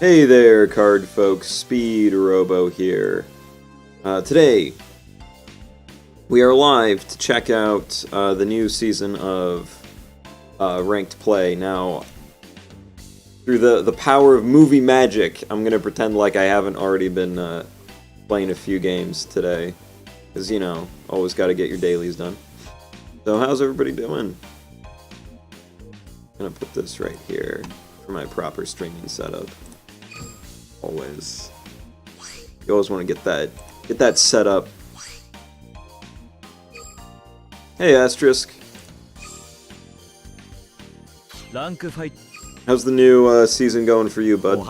Hey there, card folks. Speedrobo here. Today, we are live to check out the new season of Ranked Play. Now, through the power of movie magic, I'm going to pretend like I haven't already been playing a few games today. Because, you know, always got to get your dailies done. So, how's everybody doing? I'm going to put this right here for my proper streaming setup. Always. You always want to get that set up. Hey, Asterisk. How's the new season going for you, bud? Oh,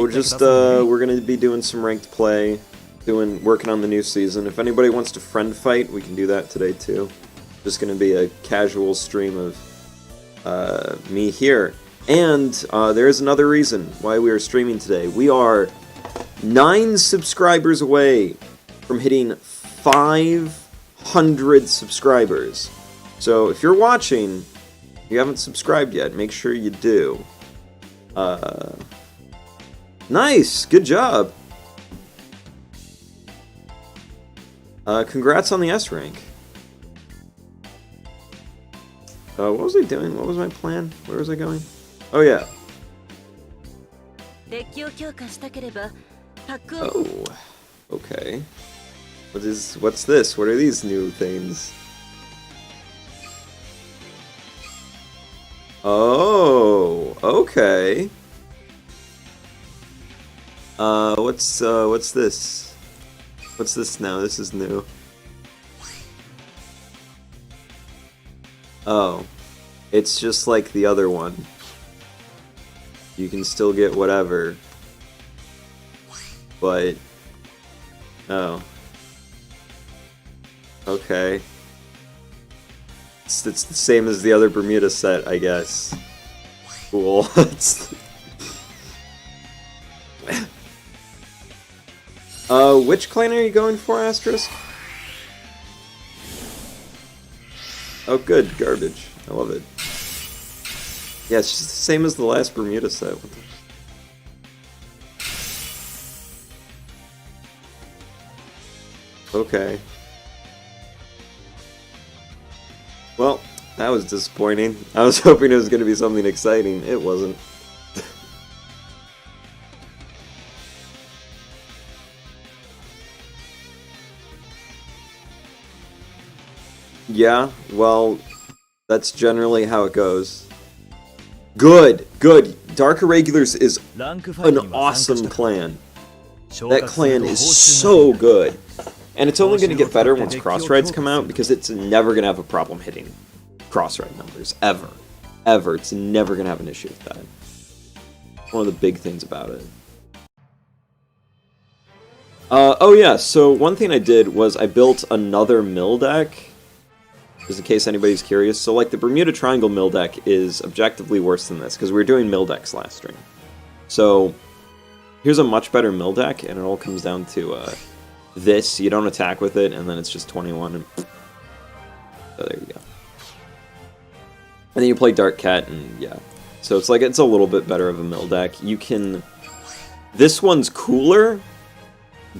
just we're gonna be doing some ranked play, working on the new season. If anybody wants to friend fight, we can do that today too. Just gonna be a casual stream of me here. And there is another reason why we are streaming today. We are 9 subscribers away from hitting 500 subscribers. So if you're watching, you haven't subscribed yet, make sure you do. Nice! Good job! Congrats on the S rank. What was I doing? What was my plan? Where was I going? Oh, yeah. Oh, okay. What's this? What are these new things? Oh, okay. What's this? What's this now? This is new. Oh, it's just like the other one. You can still get whatever. But... oh. Okay. It's the same as the other Bermuda set, I guess. Cool. Which clan are you going for, Asterisk? Oh, good. Garbage. I love it. Yeah, it's just the same as the last Bermuda set. Okay. Well, that was disappointing. I was hoping it was going to be something exciting. It wasn't. Yeah, well, that's generally how it goes. Good, good. Dark Irregulars is an awesome clan. That clan is so good. And it's only going to get better once cross rides come out, because it's never going to have a problem hitting cross ride numbers. Ever. Ever. It's never going to have an issue with that. One of the big things about it. Oh yeah, so one thing I did was I built another mill deck. Just in case anybody's curious. So, like, the Bermuda Triangle mill deck is objectively worse than this, because we were doing mill decks last stream. So, here's a much better mill deck, and it all comes down to, this. You don't attack with it, and then it's just 21, and... so there you go. And then you play Dark Cat, and yeah. So it's like, it's a little bit better of a mill deck. You can... this one's cooler,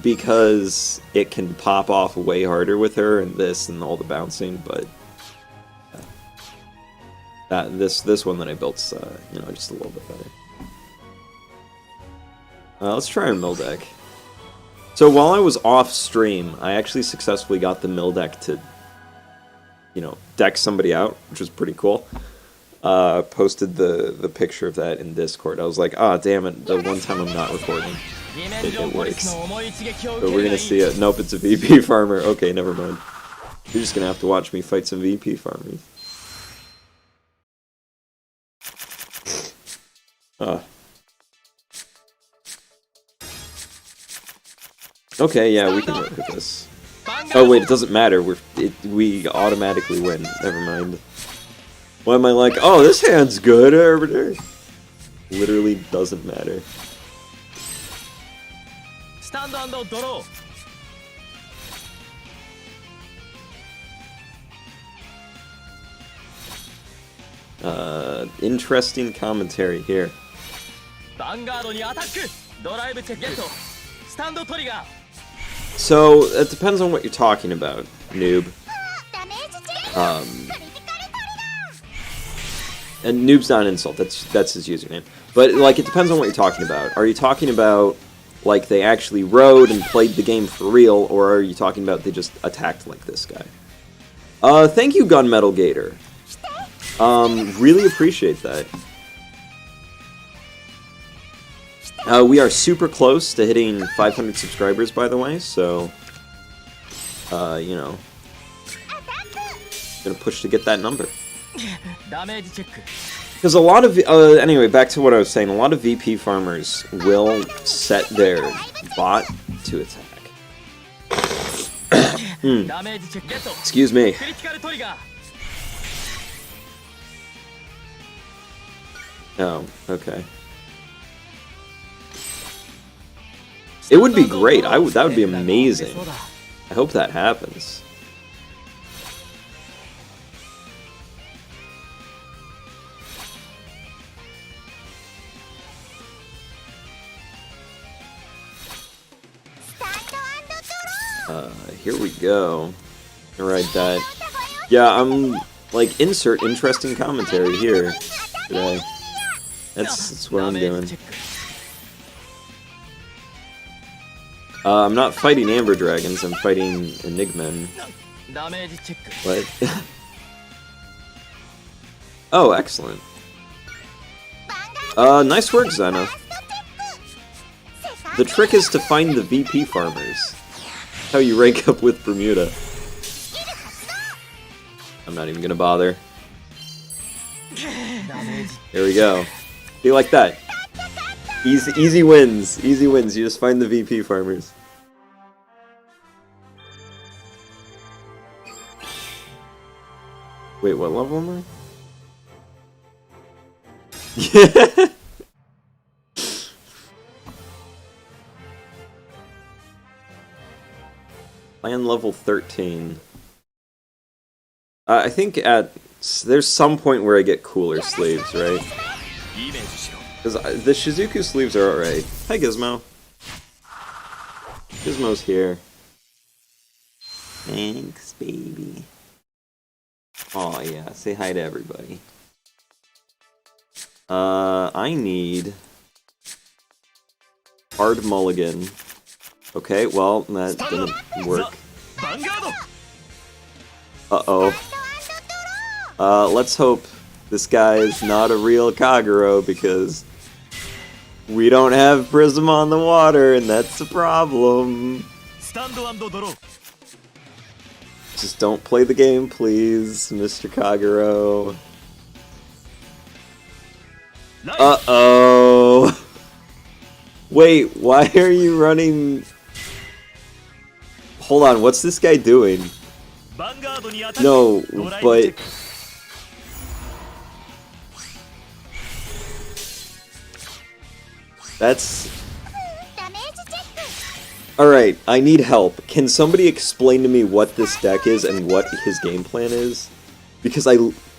because it can pop off way harder with her and this and all the bouncing, but this one that I built's you know, just a little bit better. Let's try our mill deck. So while I was off stream, I actually successfully got the mill deck to, you know, deck somebody out, which was pretty cool. Posted the picture of that in Discord. I was like, ah, damn it, the one time I'm not recording. It works. So we're gonna see it. Nope, it's a VP farmer. Okay, never mind. You're just gonna have to watch me fight some VP farmers. Okay, yeah, we can work with this. Oh wait, it doesn't matter. We automatically win. Never mind. Why am I like, oh, this hand's good over there? Literally doesn't matter. Interesting commentary here. So, it depends on what you're talking about, noob. And noob's not an insult, that's his username. But, like, it depends on what you're talking about. Are you talking about, like, they actually rode and played the game for real, or are you talking about they just attacked like this guy? Thank you, Gunmetal Gator. Really appreciate that. We are super close to hitting 500 subscribers, by the way, so, you know, gonna push to get that number. Because a lot of, anyway, back to what I was saying, a lot of VP farmers will set their bot to attack. Excuse me. Oh, okay. It would be great. That would be amazing. I hope that happens. Here we go. Alright, that. Yeah, I'm, like, insert interesting commentary here today. That's what I'm doing. I'm not fighting Amber Dragons, I'm fighting Enigmen. What? Oh, excellent. Nice work, Zena. The trick is to find the VP farmers. How you rank up with Bermuda. I'm not even gonna bother. There we go. Be like that. Easy wins. Easy wins. You just find the VP farmers. Wait, what level am I? Land level 13. I think there's some point where I get cooler sleeves, right? Because the Shizuku sleeves are alright. Hi, Gizmo. Gizmo's here. Thanks, baby. Oh yeah, say hi to everybody. I need hard mulligan. Okay, well, that didn't work. Uh-oh. Let's hope this guy is not a real Kagero, because we don't have Prism on the water, and that's a problem. Just don't play the game, please, Mr. Kagero. Uh-oh. Wait, why are you running... Hold on, what's this guy doing? No, but... That's... Alright, I need help. Can somebody explain to me what this deck is and what his game plan is? Because I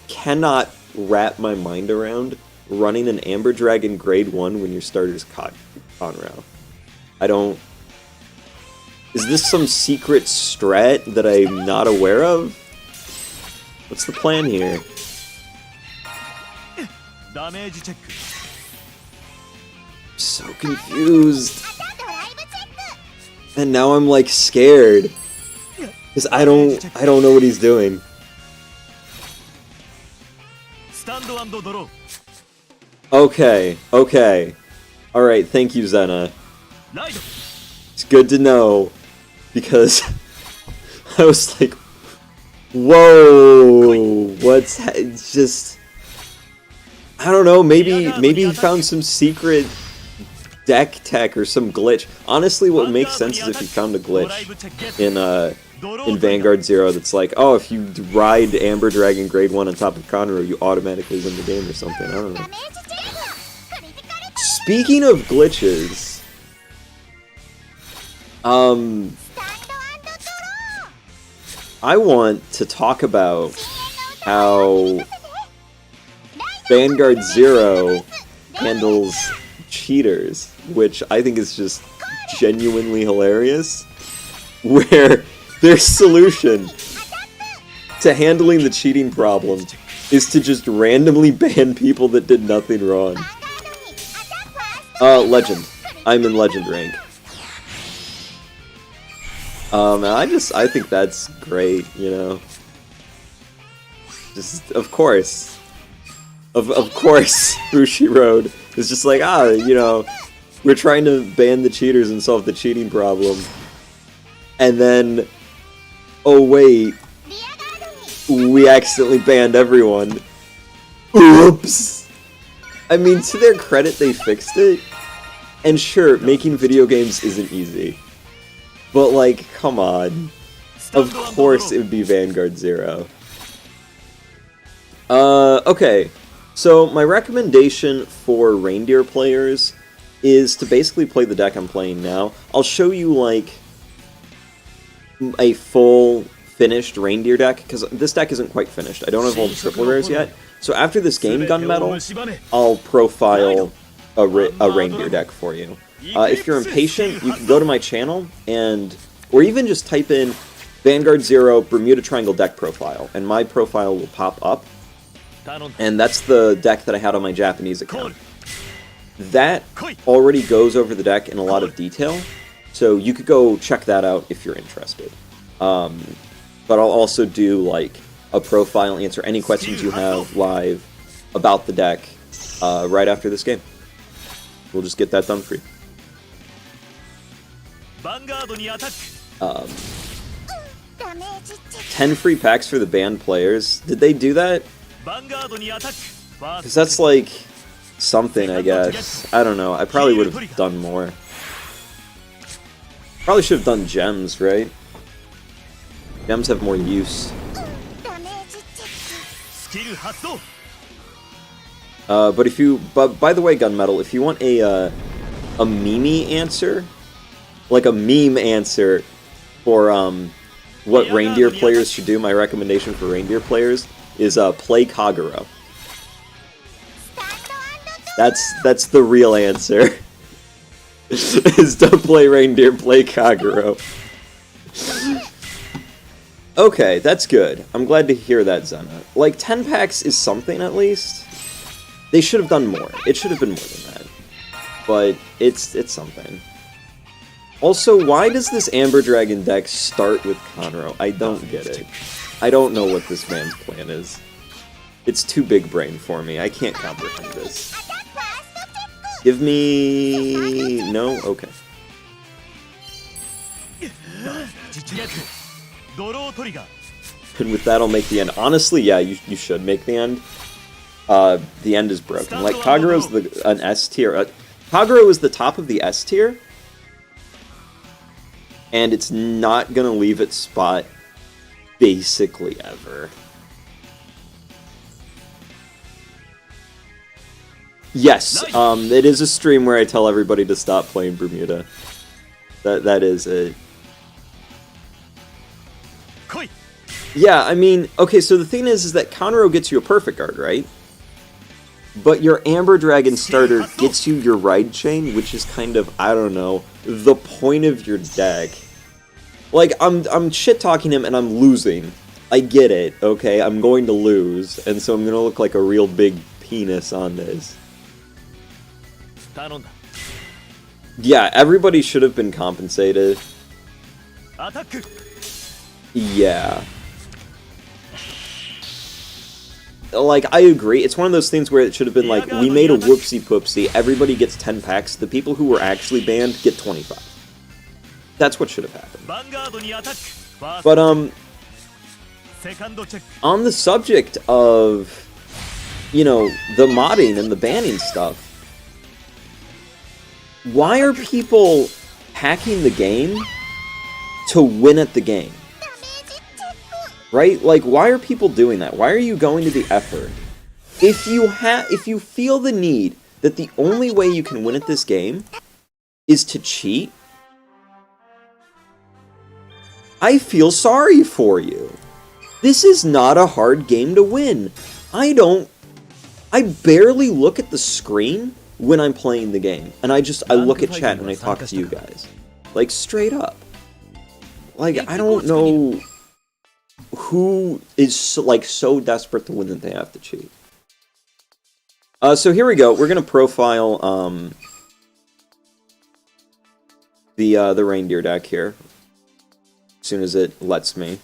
cannot wrap my mind around running an Amber Dragon Grade 1 when your starter's Conrao. I don't... Is this some secret strat that I'm not aware of? What's the plan here? So confused. And now I'm like scared. Because I don't know what he's doing. Okay, okay. Alright, thank you, Zena. It's good to know. Because I was like, whoa, it's just, I don't know, maybe he found some secret deck tech or some glitch. Honestly, what makes sense is if he found a glitch in Vanguard 0 that's like, oh, if you ride Amber Dragon Grade 1 on top of Conroe, you automatically win the game or something, I don't know. Speaking of glitches, I want to talk about how Vanguard 0 handles cheaters, which I think is just genuinely hilarious, where their solution to handling the cheating problem is to just randomly ban people that did nothing wrong. Legend. I'm in Legend rank. I think that's great, you know. Just, of course. Of course, Bushi Road is just like, you know, we're trying to ban the cheaters and solve the cheating problem. And then, oh wait, we accidentally banned everyone. Oops! I mean, to their credit, they fixed it. And sure, making video games isn't easy. But, like, come on. Of course it would be Vanguard 0. Okay. So, my recommendation for Reindeer players is to basically play the deck I'm playing now. I'll show you, like, a full finished Reindeer deck, because this deck isn't quite finished. I don't have all the triple rares yet. So after this game, Gunmetal, I'll profile a Reindeer deck for you. If you're impatient, you can go to my channel, or even just type in Vanguard 0 Bermuda Triangle deck profile, and my profile will pop up. And that's the deck that I had on my Japanese account. That already goes over the deck in a lot of detail, so you could go check that out if you're interested. But I'll also do, like, a profile, answer any questions you have live about the deck right after this game. We'll just get that done for you. 10 free packs for the banned players. Did they do that? Because that's like something, I guess. I don't know. I probably would have done more. Probably should have done gems, right? Gems have more use. But by the way, Gunmetal, if you want a meme answer, like a meme answer for what Reindeer players should do, my recommendation for Reindeer players is play Kagero. That's the real answer. Is to play Reindeer, play Kagero. Okay, that's good. I'm glad to hear that, Zena. Like, 10 packs is something, at least. They should have done more. It should have been more than that. But it's something. Also, why does this Amber Dragon deck start with Conroe? I don't get it. I don't know what this man's plan is. It's too big brain for me. I can't comprehend this. Give me... No? Okay. And with that, I'll make the end. Honestly, yeah, you should make the end. The end is broken. Like, Kagero's an S tier. Kagero is the top of the S tier. And it's not gonna leave its spot basically ever. Yes, it is a stream where I tell everybody to stop playing Bermuda. That is it. Yeah, I mean, okay, so the thing is that Conroe gets you a perfect guard, right? But your Amber Dragon starter gets you your Ride Chain, which is kind of, I don't know, the point of your deck. Like, I'm shit-talking him and I'm losing. I get it, okay? I'm going to lose, and so I'm gonna look like a real big penis on this. Yeah, everybody should have been compensated. Yeah. Like, I agree. It's one of those things where it should have been like, we made a whoopsie-poopsie, everybody gets 10 packs, the people who were actually banned get 25. That's what should have happened. But, on the subject of, you know, the modding and the banning stuff, why are people hacking the game to win at the game? Right? Like, why are people doing that? Why are you going to the effort? If you feel the need that the only way you can win at this game is to cheat, I feel sorry for you. This is not a hard game to win. I don't I barely look at the screen when I'm playing the game, and I look at chat and I talk to you guys. Like, straight up. Like, I don't know who is so desperate to win that they have to cheat. So here we go. We're gonna profile the reindeer deck here. As soon as it lets me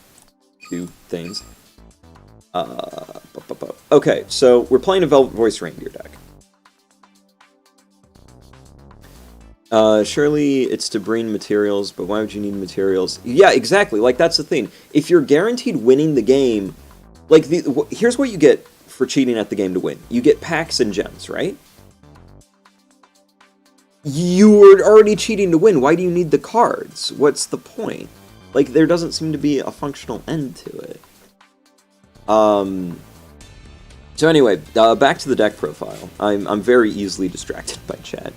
do things. Okay, so we're playing a Velvet Voice Reindeer deck. Surely it's to bring materials, but why would you need materials? Yeah, exactly. Like, that's the thing. If you're guaranteed winning the game, like, here's what you get for cheating at the game to win. You get packs and gems, right? You're already cheating to win. Why do you need the cards? What's the point? Like, there doesn't seem to be a functional end to it. So anyway, back to the deck profile. I'm very easily distracted by chat.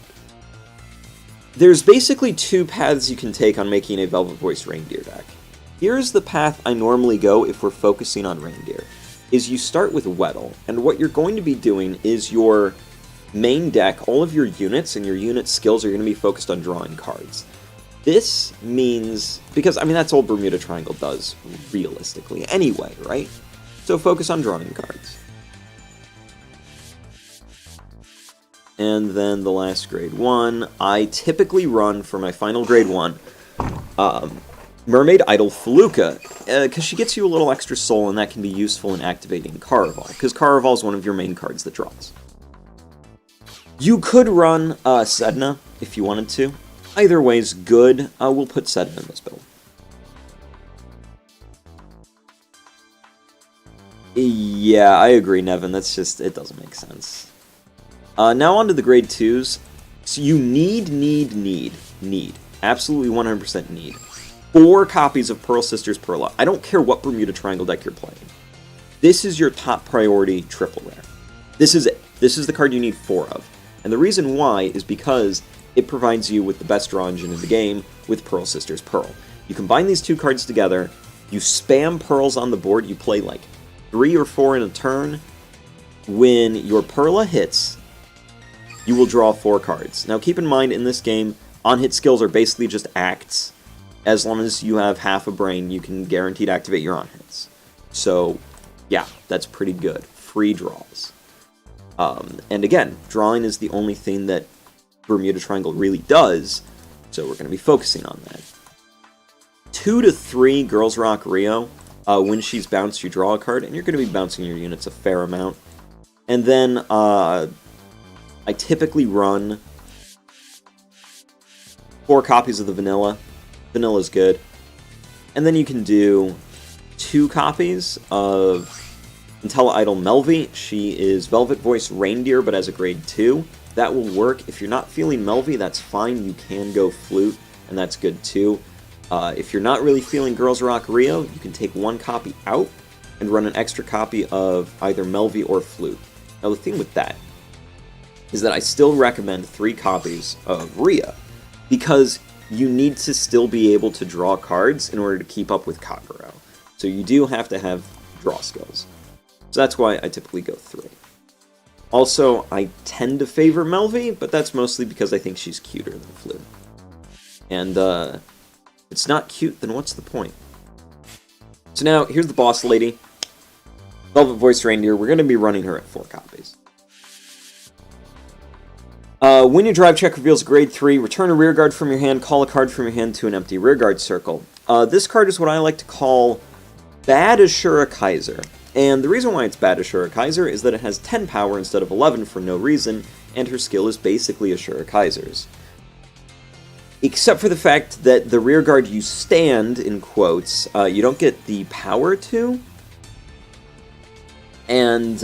There's basically two paths you can take on making a Velvet Voice Reindeer deck. Here's the path I normally go if we're focusing on reindeer. Is you start with Weddle, and what you're going to be doing is your main deck, all of your units and your unit skills are going to be focused on drawing cards. This means, because, I mean, that's all Bermuda Triangle does, realistically, anyway, right? So focus on drawing cards. And then the last grade 1, I typically run for my final grade 1, Mermaid Idol Feluca, because she gets you a little extra soul, and that can be useful in activating Caraval, because Caraval is one of your main cards that draws. You could run Sedna if you wanted to. Either way is good. We'll put Sedna in this build. Yeah, I agree, Nevin. That's just, it doesn't make sense. Now on to the grade 2s. So you need, absolutely 100% need 4 copies of Pearl Sisters Perla. I don't care what Bermuda Triangle deck you're playing. This is your top priority triple rare. This is it. This is the card you need 4 of. And the reason why is because it provides you with the best draw engine in the game with Pearl Sisters Pearl. You combine these 2 cards together, you spam pearls on the board, you play like 3 or 4 in a turn. When your Perla hits, you will draw 4 cards. Now keep in mind, in this game, on-hit skills are basically just acts. As long as you have half a brain, you can guaranteed activate your on-hits. So, yeah, that's pretty good. Free draws. And again, drawing is the only thing that Bermuda Triangle really does, so we're going to be focusing on that. 2 to 3 Girls Rock Rio. When she's bounced, you draw a card, and you're going to be bouncing your units a fair amount. And then, I typically run 4 copies of the Vanilla. Vanilla's good. And then you can do 2 copies of Intella Idol Melvie. She is Velvet Voice Reindeer, but as a grade 2. That will work. If you're not feeling Melvie, that's fine. You can go Flute, and that's good too. If you're not really feeling Girls Rock Rio, you can take 1 copy out and run an extra copy of either Melvie or Flute. Now the thing with that is that I still recommend 3 copies of Rhea, because you need to still be able to draw cards in order to keep up with Kagero. So you do have to have draw skills. So that's why I typically go 3. Also, I tend to favor Melvie, but that's mostly because I think she's cuter than Flute. And, if it's not cute, then what's the point? So now, here's the boss lady. Velvet Voice Reindeer. We're going to be running her at 4 copies. When your drive check reveals a grade 3, return a rearguard from your hand, call a card from your hand to an empty rearguard circle. This card is what I like to call Bad Ashura Kaiser. And the reason why it's Bad Ashura Kaiser is that it has 10 power instead of 11 for no reason, and her skill is basically Ashura Kaiser's. Except for the fact that the rearguard you stand, in quotes, you don't get the power to. And,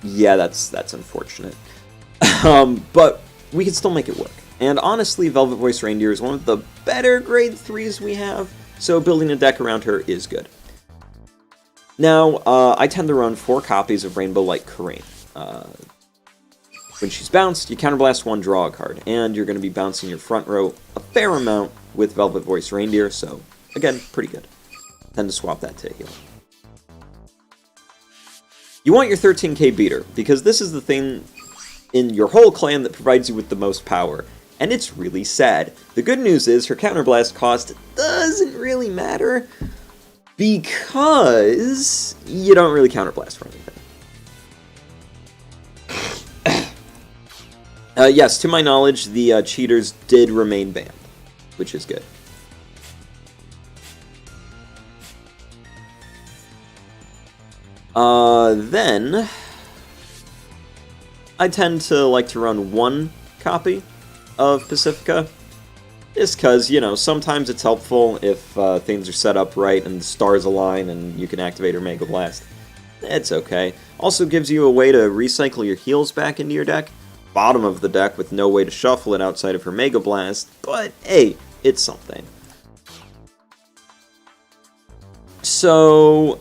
yeah, that's unfortunate. But we can still make it work. And honestly, Velvet Voice Reindeer is one of the better grade 3s we have, so building a deck around her is good. Now, I tend to run 4 copies of Rainbow Light Kareen. When she's bounced, you counterblast 1, draw a card, and you're going to be bouncing your front row a fair amount with Velvet Voice Reindeer, so, again, pretty good. Tend to swap that to heal. You want your 13k beater, because this is the thing in your whole clan that provides you with the most power. And it's really sad. The good news is her counterblast cost doesn't really matter, because you don't really counterblast for anything. Yes, to my knowledge, the cheaters did remain banned, which is good. Then I tend to like to run one copy of Pacifica, just because, you know, sometimes it's helpful if things are set up right and the stars align and you can activate her Mega Blast. It's okay. Also gives you a way to recycle your heals back into your deck. Bottom of the deck with no way to shuffle it outside of her Mega Blast, but hey, it's something. So,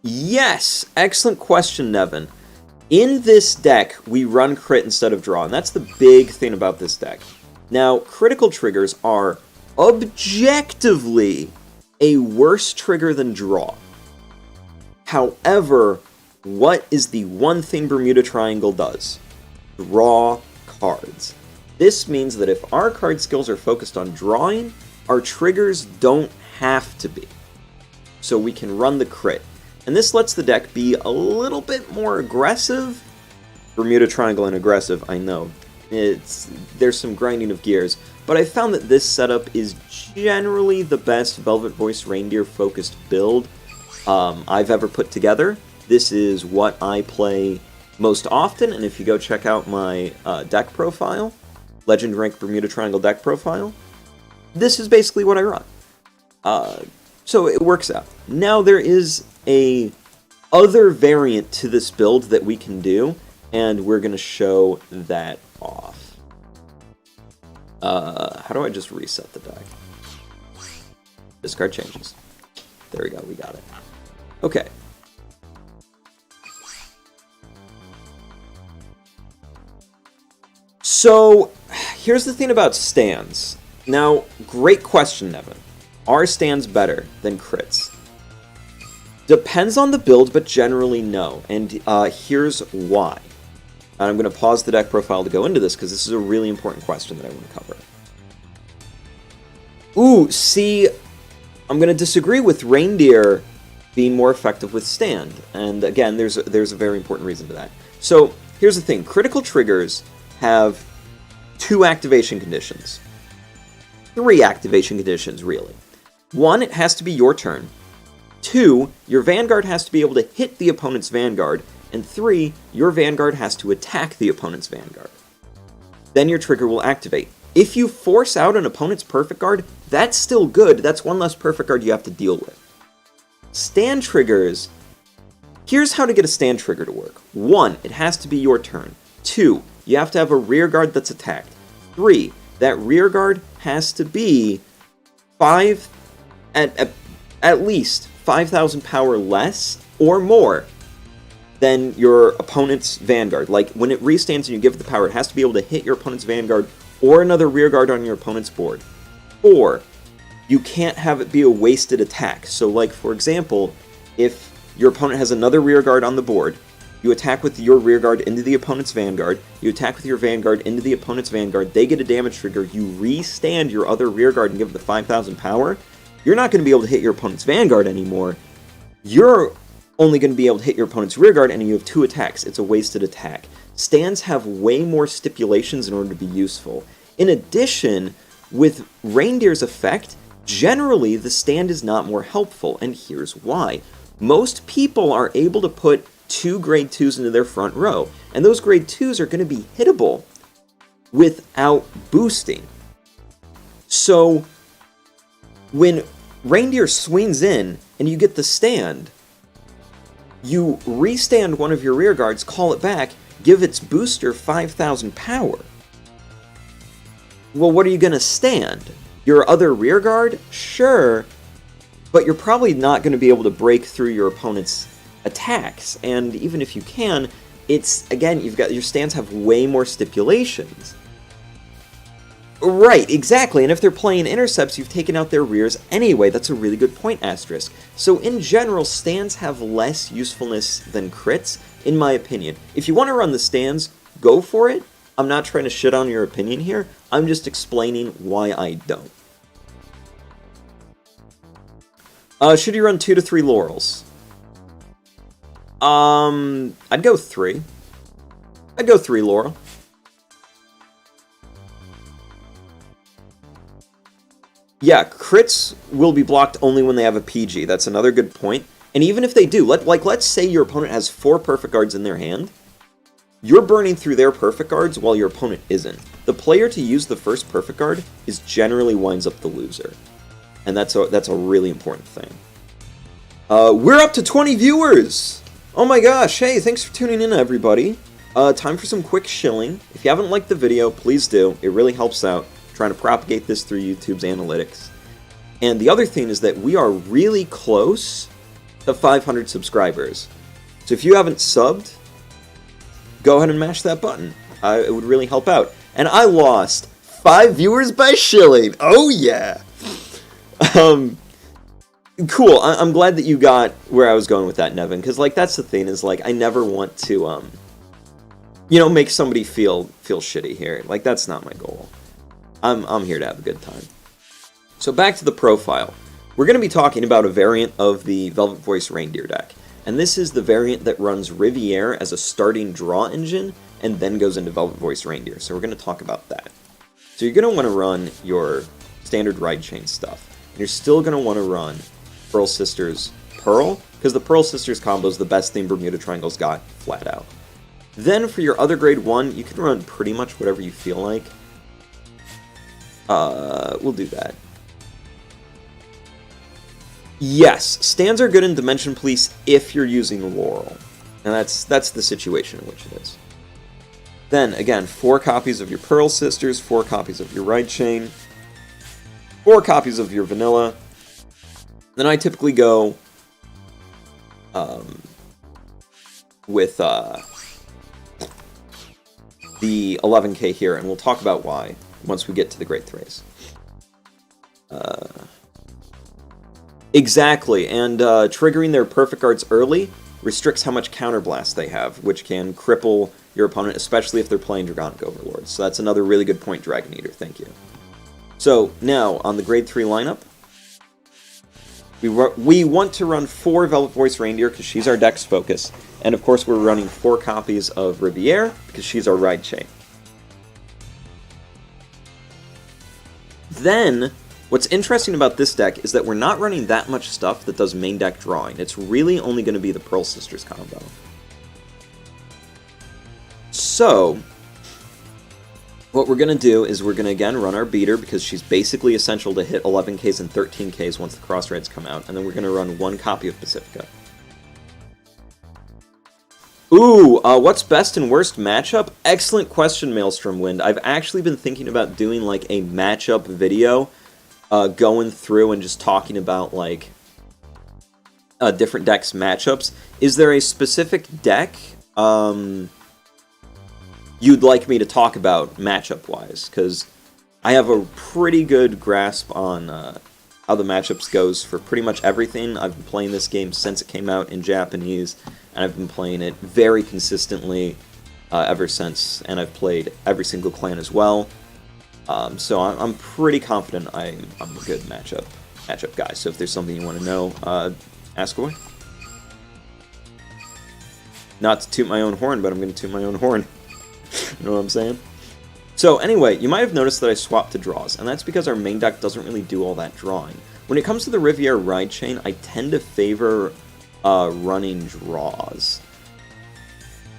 yes, excellent question, Nevin. In this deck, we run crit instead of draw, and that's the big thing about this deck. Now, critical triggers are objectively a worse trigger than draw. However, what is the one thing Bermuda Triangle does? Draw cards. This means that if our card skills are focused on drawing, our triggers don't have to be. So we can run the crit. And this lets the deck be a little bit more aggressive. Bermuda Triangle and aggressive, I know. There's some grinding of gears. But I found that this setup is generally the best Velvet Voice Reindeer focused build I've ever put together. This is what I play most often, and if you go check out my deck profile, Legend Rank Bermuda Triangle deck profile, this is basically what I run. So it works out. Now there is a other variant to this build that we can do, and we're going to show that off. How do I just reset the deck? Discard changes. There we go, we got it. Okay. So, here's the thing about stands. Now, great question, Nevin. Are stands better than crits? Depends on the build, but generally no. And here's why. And I'm going to pause the deck profile to go into this, because this is a really important question that I want to cover. Ooh, see, I'm going to disagree with Reindeer being more effective with stand. And again, there's a very important reason to that. So, here's the thing. Critical triggers have 2 activation conditions. 3 activation conditions, really. 1, it has to be your turn. 2, your Vanguard has to be able to hit the opponent's Vanguard. And 3, your Vanguard has to attack the opponent's Vanguard. Then your trigger will activate. If you force out an opponent's Perfect Guard, that's still good. That's one less Perfect Guard you have to deal with. Stand triggers. Here's how to get a stand trigger to work. 1, it has to be your turn. 2, you have to have a rear guard that's attacked. 3, that rear guard has to be at least 5,000 power less or more than your opponent's Vanguard. Like, when it restands and you give it the power, it has to be able to hit your opponent's Vanguard or another rear guard on your opponent's board. 4, you can't have it be a wasted attack. So, like, for example, if your opponent has another rear guard on the board, you attack with your rear guard into the opponent's Vanguard, you attack with your Vanguard into the opponent's Vanguard, they get a damage trigger, you restand your other rear guard and give it the 5,000 power, you're not going to be able to hit your opponent's Vanguard anymore. You're only going to be able to hit your opponent's rear guard, and you have 2 attacks. It's a wasted attack. Stands have way more stipulations in order to be useful. In addition, with Reindeer's effect, generally the stand is not more helpful, and here's why. Most people are able to put 2 grade 2s into their front row, and those grade 2s are going to be hittable without boosting. So, when Reindeer swings in and you get the stand, you restand one of your rear guards, call it back, give its booster 5,000 power. Well, what are you going to stand? Your other rear guard? Sure, but you're probably not going to be able to break through your opponent's attacks, and even if you can, it's, again, your stands have way more stipulations. Right, exactly, and if they're playing intercepts, you've taken out their rears anyway. That's a really good point, Asterisk. So in general, stands have less usefulness than crits, in my opinion. If you want to run the stands, go for it. I'm not trying to shit on your opinion here. I'm just explaining why I don't. Should you run 2 to 3 laurels? I'd go 3. I'd go 3 laurel. Yeah, crits will be blocked only when they have a PG. That's another good point. And even if they do, let's say your opponent has 4 perfect guards in their hand. You're burning through their perfect guards while your opponent isn't. The player to use the first perfect guard is generally winds up the loser. And that's a really important thing. We're up to 20 viewers! Oh my gosh, hey, thanks for tuning in, everybody. Time for some quick shilling. If you haven't liked the video, please do. It really helps out. Trying to propagate this through YouTube's analytics. And the other thing is that we are really close to 500 subscribers. So if you haven't subbed, go ahead and mash that button. It would really help out. And I lost 5 viewers by shilling. Oh yeah! Cool. I'm glad that you got where I was going with that, Nevin. Because, like, that's the thing, is, like, I never want to, make somebody feel shitty here. Like, that's not my goal. I'm here to have a good time. So back to the profile. We're going to be talking about a variant of the Velvet Voice Reindeer deck. And this is the variant that runs Riviere as a starting draw engine and then goes into Velvet Voice Reindeer. So we're going to talk about that. So you're going to want to run your standard ride chain stuff. And you're still going to want to run Pearl Sisters Pearl, because the Pearl Sisters combo is the best thing Bermuda Triangle's got, flat out. Then for your other grade 1, you can run pretty much whatever you feel like. We'll do that. Yes, stands are good in Dimension Police if you're using Laurel. And that's the situation in which it is. Then, again, 4 copies of your Pearl Sisters, 4 copies of your Ride Chain, 4 copies of your Vanilla. Then I typically go with the 11K here, and we'll talk about why once we get to the Great Thrace. Exactly, and triggering their perfect guards early restricts how much counterblast they have, which can cripple your opponent, especially if they're playing Dragonic Overlords. So that's another really good point, Dragon Eater, thank you. So, now, on the Grade 3 lineup, we want to run 4 Velvet Voice Reindeer, because she's our deck's focus, and of course we're running 4 copies of Riviere, because she's our ride chain. Then, what's interesting about this deck is that we're not running that much stuff that does main deck drawing. It's really only going to be the Pearl Sisters combo. So, what we're going to do is we're going to again run our beater, because she's basically essential to hit 11Ks and 13Ks once the cross raids come out, and then we're going to run 1 copy of Pacifica. Ooh, what's best and worst matchup? Excellent question, Maelstrom Wind. I've actually been thinking about doing, like, a matchup video, going through and just talking about, like, different decks' matchups. Is there a specific deck, you'd like me to talk about matchup-wise? Because I have a pretty good grasp on how the matchups goes for pretty much everything. I've been playing this game since it came out in Japanese, and I've been playing it very consistently ever since, and I've played every single clan as well. So I'm pretty confident I'm a good matchup guy. So if there's something you want to know, ask away. Not to toot my own horn, but I'm going to toot my own horn. You know what I'm saying? So anyway, you might have noticed that I swapped to draws, and that's because our main deck doesn't really do all that drawing. When it comes to the Riviere Ride Chain, I tend to favor running draws.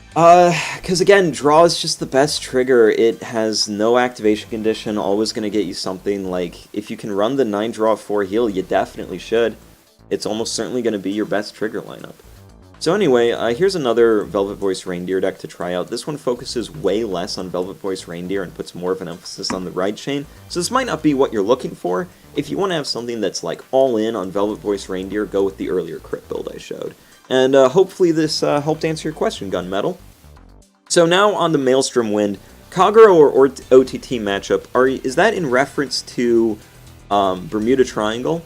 Because again, draw is just the best trigger. It has no activation condition, always going to get you something. Like, if you can run the 9 draw 4 heal, you definitely should. It's almost certainly going to be your best trigger lineup. So anyway, here's another Velvet Voice Reindeer deck to try out. This one focuses way less on Velvet Voice Reindeer and puts more of an emphasis on the Ride Chain, so this might not be what you're looking for. If you want to have something that's like all in on Velvet Voice Reindeer, go with the earlier crit build I showed. And hopefully this helped answer your question, Gunmetal. So now on the Maelstrom Wind, Kagero or OTT matchup, is that in reference to Bermuda Triangle?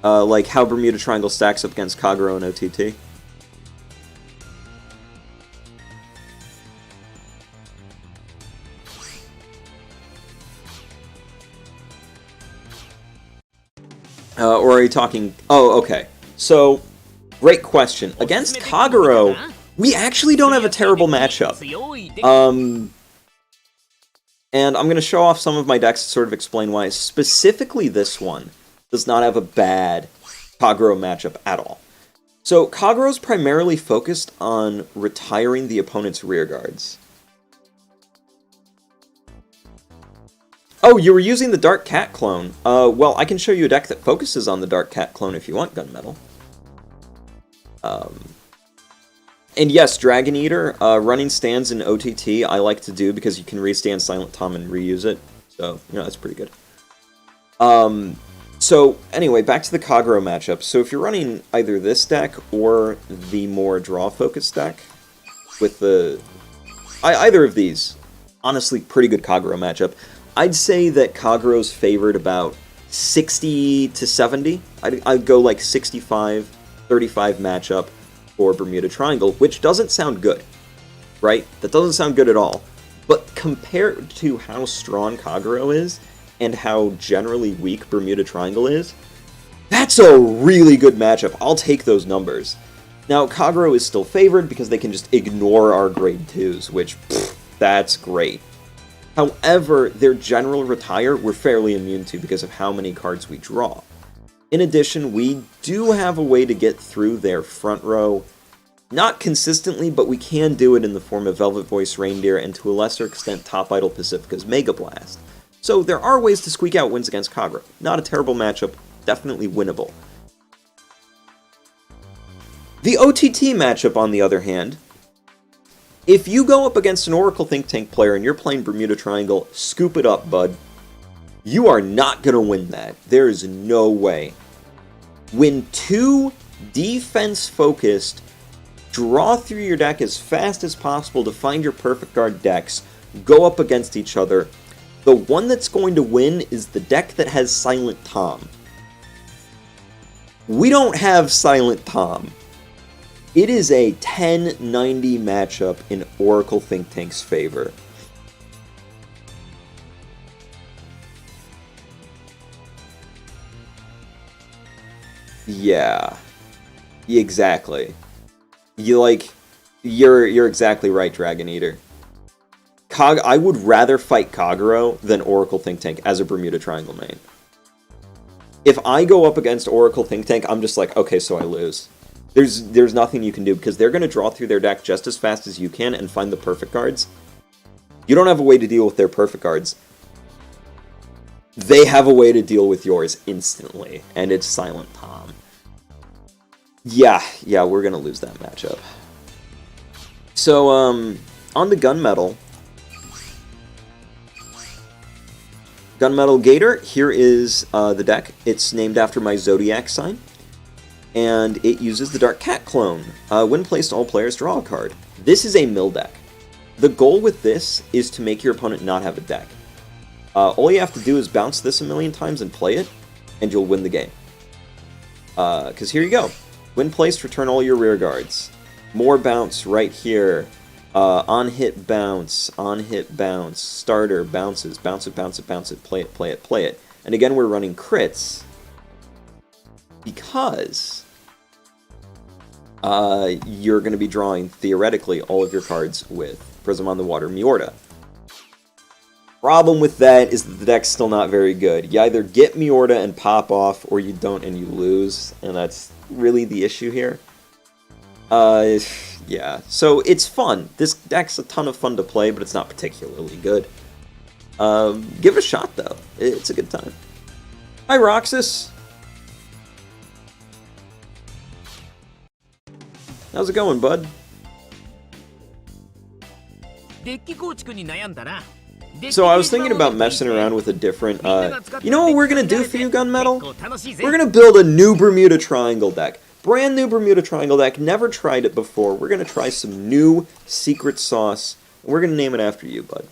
Like how Bermuda Triangle stacks up against Kagero and OTT? Or are you talking... Oh, okay. So, great question. Against Kagero, we actually don't have a terrible matchup. And I'm going to show off some of my decks to sort of explain why. Specifically this one does not have a bad Kagero matchup at all. So, Kagero's primarily focused on retiring the opponent's rear guards. Oh, you were using the Dark Cat clone. Well, I can show you a deck that focuses on the Dark Cat clone if you want, Gunmetal. And yes, Dragon Eater, running stands in OTT I like to do because you can restand Silent Tom and reuse it. So, you know, that's pretty good. So, anyway, back to the Kagero matchup. So if you're running either this deck or the more draw-focused deck with the... either of these, honestly, pretty good Kagero matchup. I'd say that Kagero's favored about 60 to 70. I'd go like 65, 35 matchup for Bermuda Triangle, which doesn't sound good, right? That doesn't sound good at all. But compared to how strong Kagero is, and how generally weak Bermuda Triangle is, that's a really good matchup. I'll take those numbers. Now, Kagero is still favored because they can just ignore our grade 2s, which, that's great. However, their general retire we're fairly immune to because of how many cards we draw. In addition, we do have a way to get through their front row. Not consistently, but we can do it in the form of Velvet Voice Reindeer and to a lesser extent Top Idol Pacifica's Mega Blast. So there are ways to squeak out wins against Kagero. Not a terrible matchup, definitely winnable. The OTT matchup, on the other hand, if you go up against an Oracle Think Tank player and you're playing Bermuda Triangle, scoop it up, bud. You are not going to win that. There is no way. When two defense-focused, draw through your deck as fast as possible to find your perfect guard decks, go up against each other, the one that's going to win is the deck that has Silent Tom. We don't have Silent Tom. It is a 10-90 matchup in Oracle Think Tank's favor. Yeah. Exactly. You're exactly right, Dragon Eater. I would rather fight Kagero than Oracle Think Tank as a Bermuda Triangle main. If I go up against Oracle Think Tank, I'm just like, okay, so I lose. There's nothing you can do, because they're going to draw through their deck just as fast as you can and find the perfect cards. You don't have a way to deal with their perfect cards. They have a way to deal with yours instantly, and it's Silent Tom. Yeah, we're going to lose that matchup. So, on the Gunmetal Gator, here is the deck. It's named after my Zodiac sign. And it uses the Dark Cat clone. When placed, all players draw a card. This is a mill deck. The goal with this is to make your opponent not have a deck. All you have to do is bounce this a million times and play it, and you'll win the game. Because here you go. When placed, return all your rear guards. More bounce right here. On-hit bounce, on-hit bounce. Starter, bounces, bounce it, bounce it, bounce it, play it, play it, play it. And again, we're running crits. Because you're going to be drawing, theoretically, all of your cards with Prism on the Water Miorda. Problem with that is that the deck's still not very good. You either get Miorda and pop off, or you don't and you lose, and that's really the issue here. Yeah, so it's fun. This deck's a ton of fun to play, but it's not particularly good. Give it a shot, though. It's a good time. Hi, Roxas! How's it going, bud? So I was thinking about messing around with a different, you know what we're gonna do for you, Gunmetal? We're gonna build a new Bermuda Triangle deck. Brand new Bermuda Triangle deck. Never tried it before. We're going to try some new secret sauce. And we're going to name it after you, bud.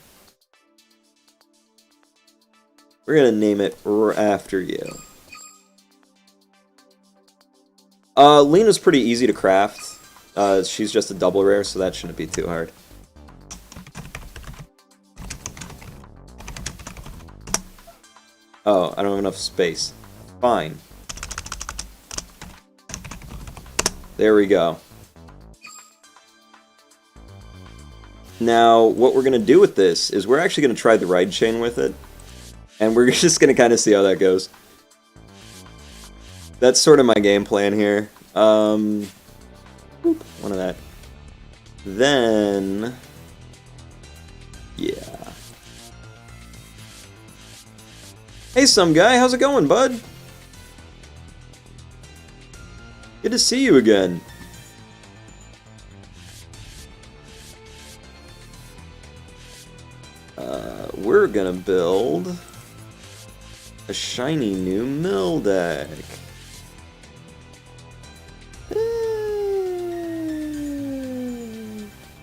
We're going to name it after you. Lena's pretty easy to craft. She's just a double rare, so that shouldn't be too hard. Oh, I don't have enough space. Fine. There we go. Now, what we're going to do with this is we're actually going to try the ride chain with it. And we're just going to kind of see how that goes. That's sort of my game plan here. One of that. Then... yeah. Hey, some guy, how's it going, bud? Good to see you again. We're gonna build a shiny new mill deck.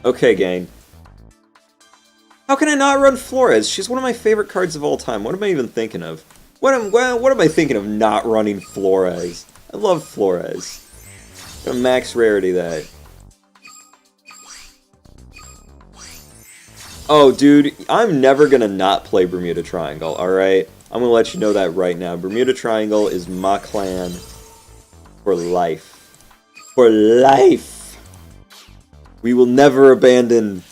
Okay, gang. How can I not run Flores? She's one of my favorite cards of all time. What am I even thinking of? What am I thinking of not running Flores? I love Flores. I'm gonna max rarity that. Oh, dude, I'm never gonna not play Bermuda Triangle, alright? I'm gonna let you know that right now. Bermuda Triangle is my clan for life. For life! We will never abandon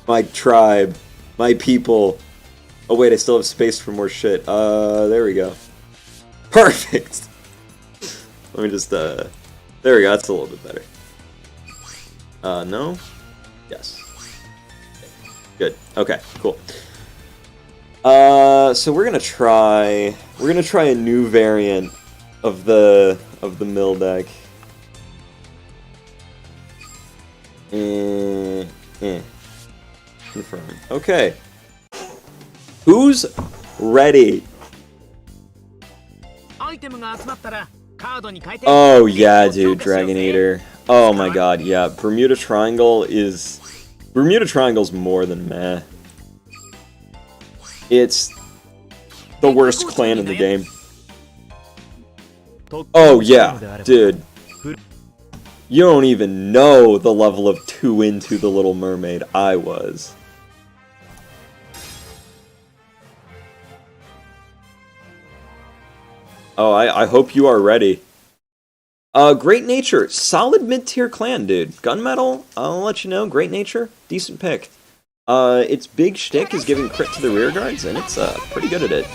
my tribe, my people. Oh wait, I still have space for more shit. There we go. Perfect! Let me just, there we go, that's a little bit better. No? Yes. Good. Okay, cool. So we're gonna try a new variant of the mill deck. Confirm. Okay. Who's ready? Oh yeah, dude, Dragon Eater. Oh my god, yeah. Bermuda Triangle's more than meh. It's the worst clan in the game. Oh yeah, dude. You don't even know the level of 2 into the Little Mermaid I was. Oh, I hope you are ready. Great Nature, solid mid-tier clan, dude. Gunmetal, I'll let you know, Great Nature, decent pick. Its big shtick is giving crit to the rear guards, and it's pretty good at it.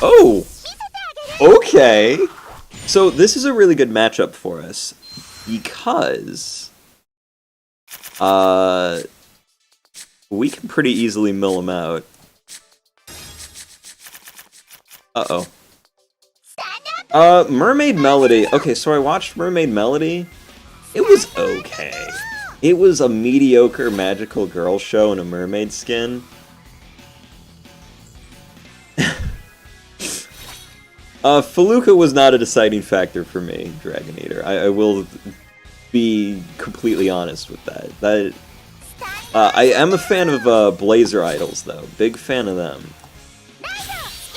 Oh! Okay! So this is a really good matchup for us, because we can pretty easily mill him out. Uh-oh. Mermaid Melody. Okay, so I watched Mermaid Melody. It was okay. It was a mediocre magical girl show in a mermaid skin. Feluca was not a deciding factor for me, Dragon Eater. I will be completely honest with that. I am a fan of Blazer Idols, though. Big fan of them.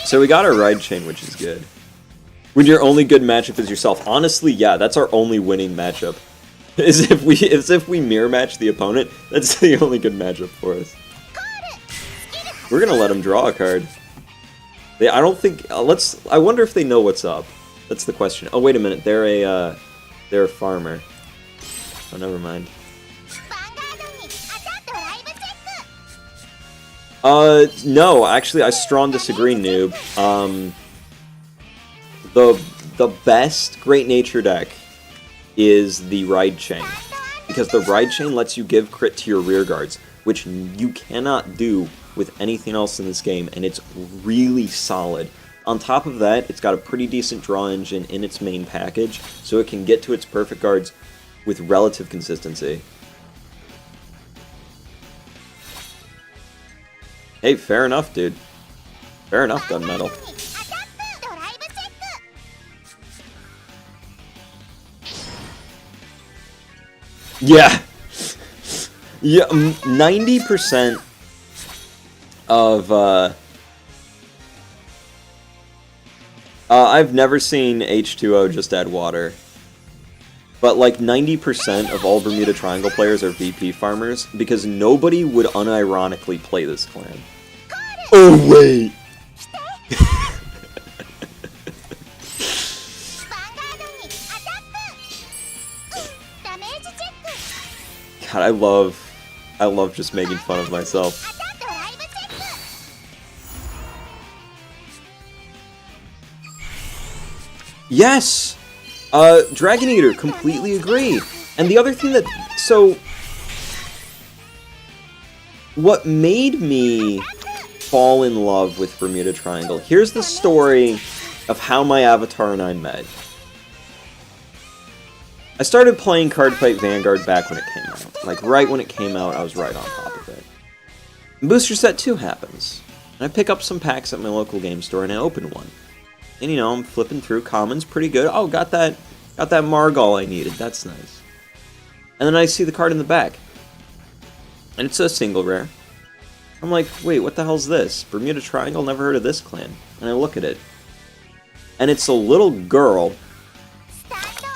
So we got our ride chain, which is good. When your only good matchup is yourself. Honestly, yeah, that's our only winning matchup. Is if we mirror match the opponent. That's the only good matchup for us. We're gonna let them draw a card. I don't think. I wonder if they know what's up. That's the question. Oh wait a minute. They're a farmer. Oh, never mind. No, actually, I strong disagree, noob. The best Great Nature deck is the Ride Chain, because the Ride Chain lets you give crit to your rear guards, which you cannot do with anything else in this game, and it's really solid. On top of that, it's got a pretty decent draw engine in its main package, so it can get to its perfect guards with relative consistency. Hey, fair enough, dude. Fair enough, Gunmetal. Yeah. Yeah, 90% of, I've never seen H2O just add water. But like 90% of all Bermuda Triangle players are VP farmers, because nobody would unironically play this clan. Oh, wait! God, I love just making fun of myself. Yes! Dragon Eater, completely agree. And the other thing that... So... What made me fall in love with Bermuda Triangle... Here's the story of how my avatar and I met. I started playing Cardfight Vanguard back when it came out. Like, right when it came out, I was right on top of it. And Booster Set 2 happens. And I pick up some packs at my local game store, and I open one. And, you know, I'm flipping through. Commons, pretty good. Oh, got that Margal I needed. That's nice. And then I see the card in the back. And it's a single rare. I'm like, wait, what the hell's this? Bermuda Triangle? Never heard of this clan. And I look at it. And it's a little girl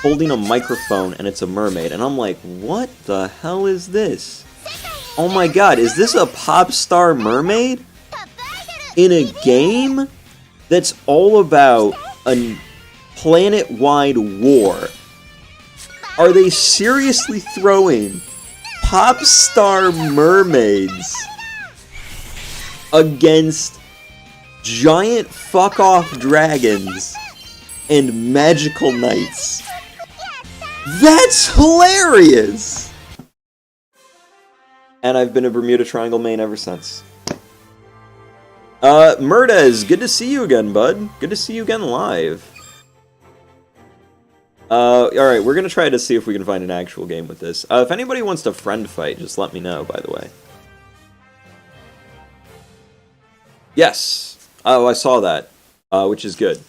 holding a microphone, and it's a mermaid. And I'm like, what the hell is this? Oh my god, is this a pop star mermaid? In a game that's all about a planet-wide war? Are they seriously throwing pop star mermaids against giant fuck-off dragons and magical knights? That's hilarious! And I've been a Bermuda Triangle main ever since. Murdez, good to see you again, bud. Good to see you again live. Alright, we're gonna try to see if we can find an actual game with this. If anybody wants to friend fight, just let me know, by the way. Yes! Oh, I saw that. Which is good.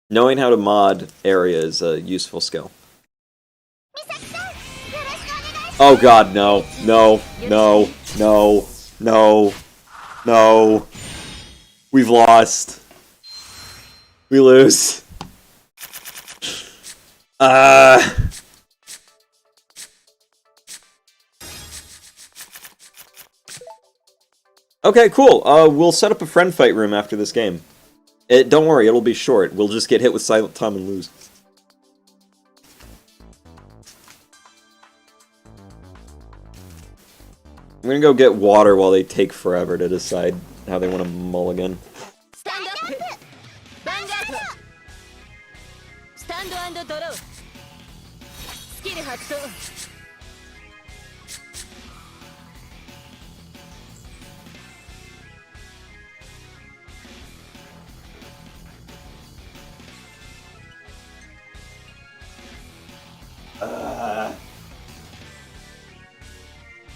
Knowing how to mod area is a useful skill. Oh god, no. No. No. No. No. No. We've lost. We lose. Okay, cool. We'll set up a friend fight room after this game. Don't worry, it'll be short. We'll just get hit with Silent Tom and lose. I'm gonna go get water while they take forever to decide how they want to mulligan. Stand up! Vanguard! Stand and draw! Skill発動!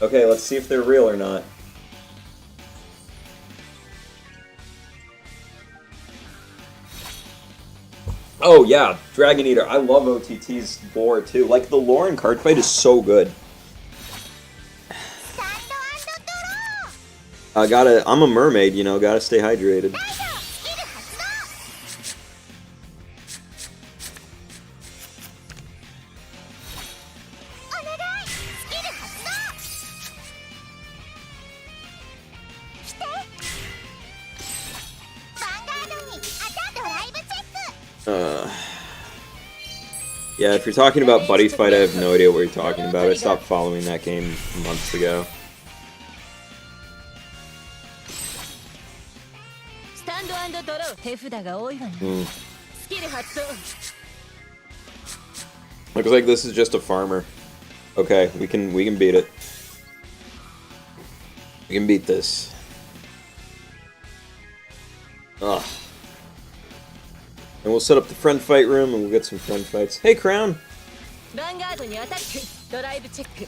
Okay, let's see if they're real or not. Oh yeah, Dragon Eater. I love OTT's lore too. Like, the lore in Cardfight is so good. I'm a mermaid, you know, gotta stay hydrated. Yeah, if you're talking about Buddy Fight, I have no idea what you're talking about. I stopped following that game months ago. Looks like this is just a farmer. Okay, we can beat it. We can beat this. Ugh. And we'll set up the friend fight room and we'll get some friend fights. Hey, Crown! Vanguardにアタックドライブチェック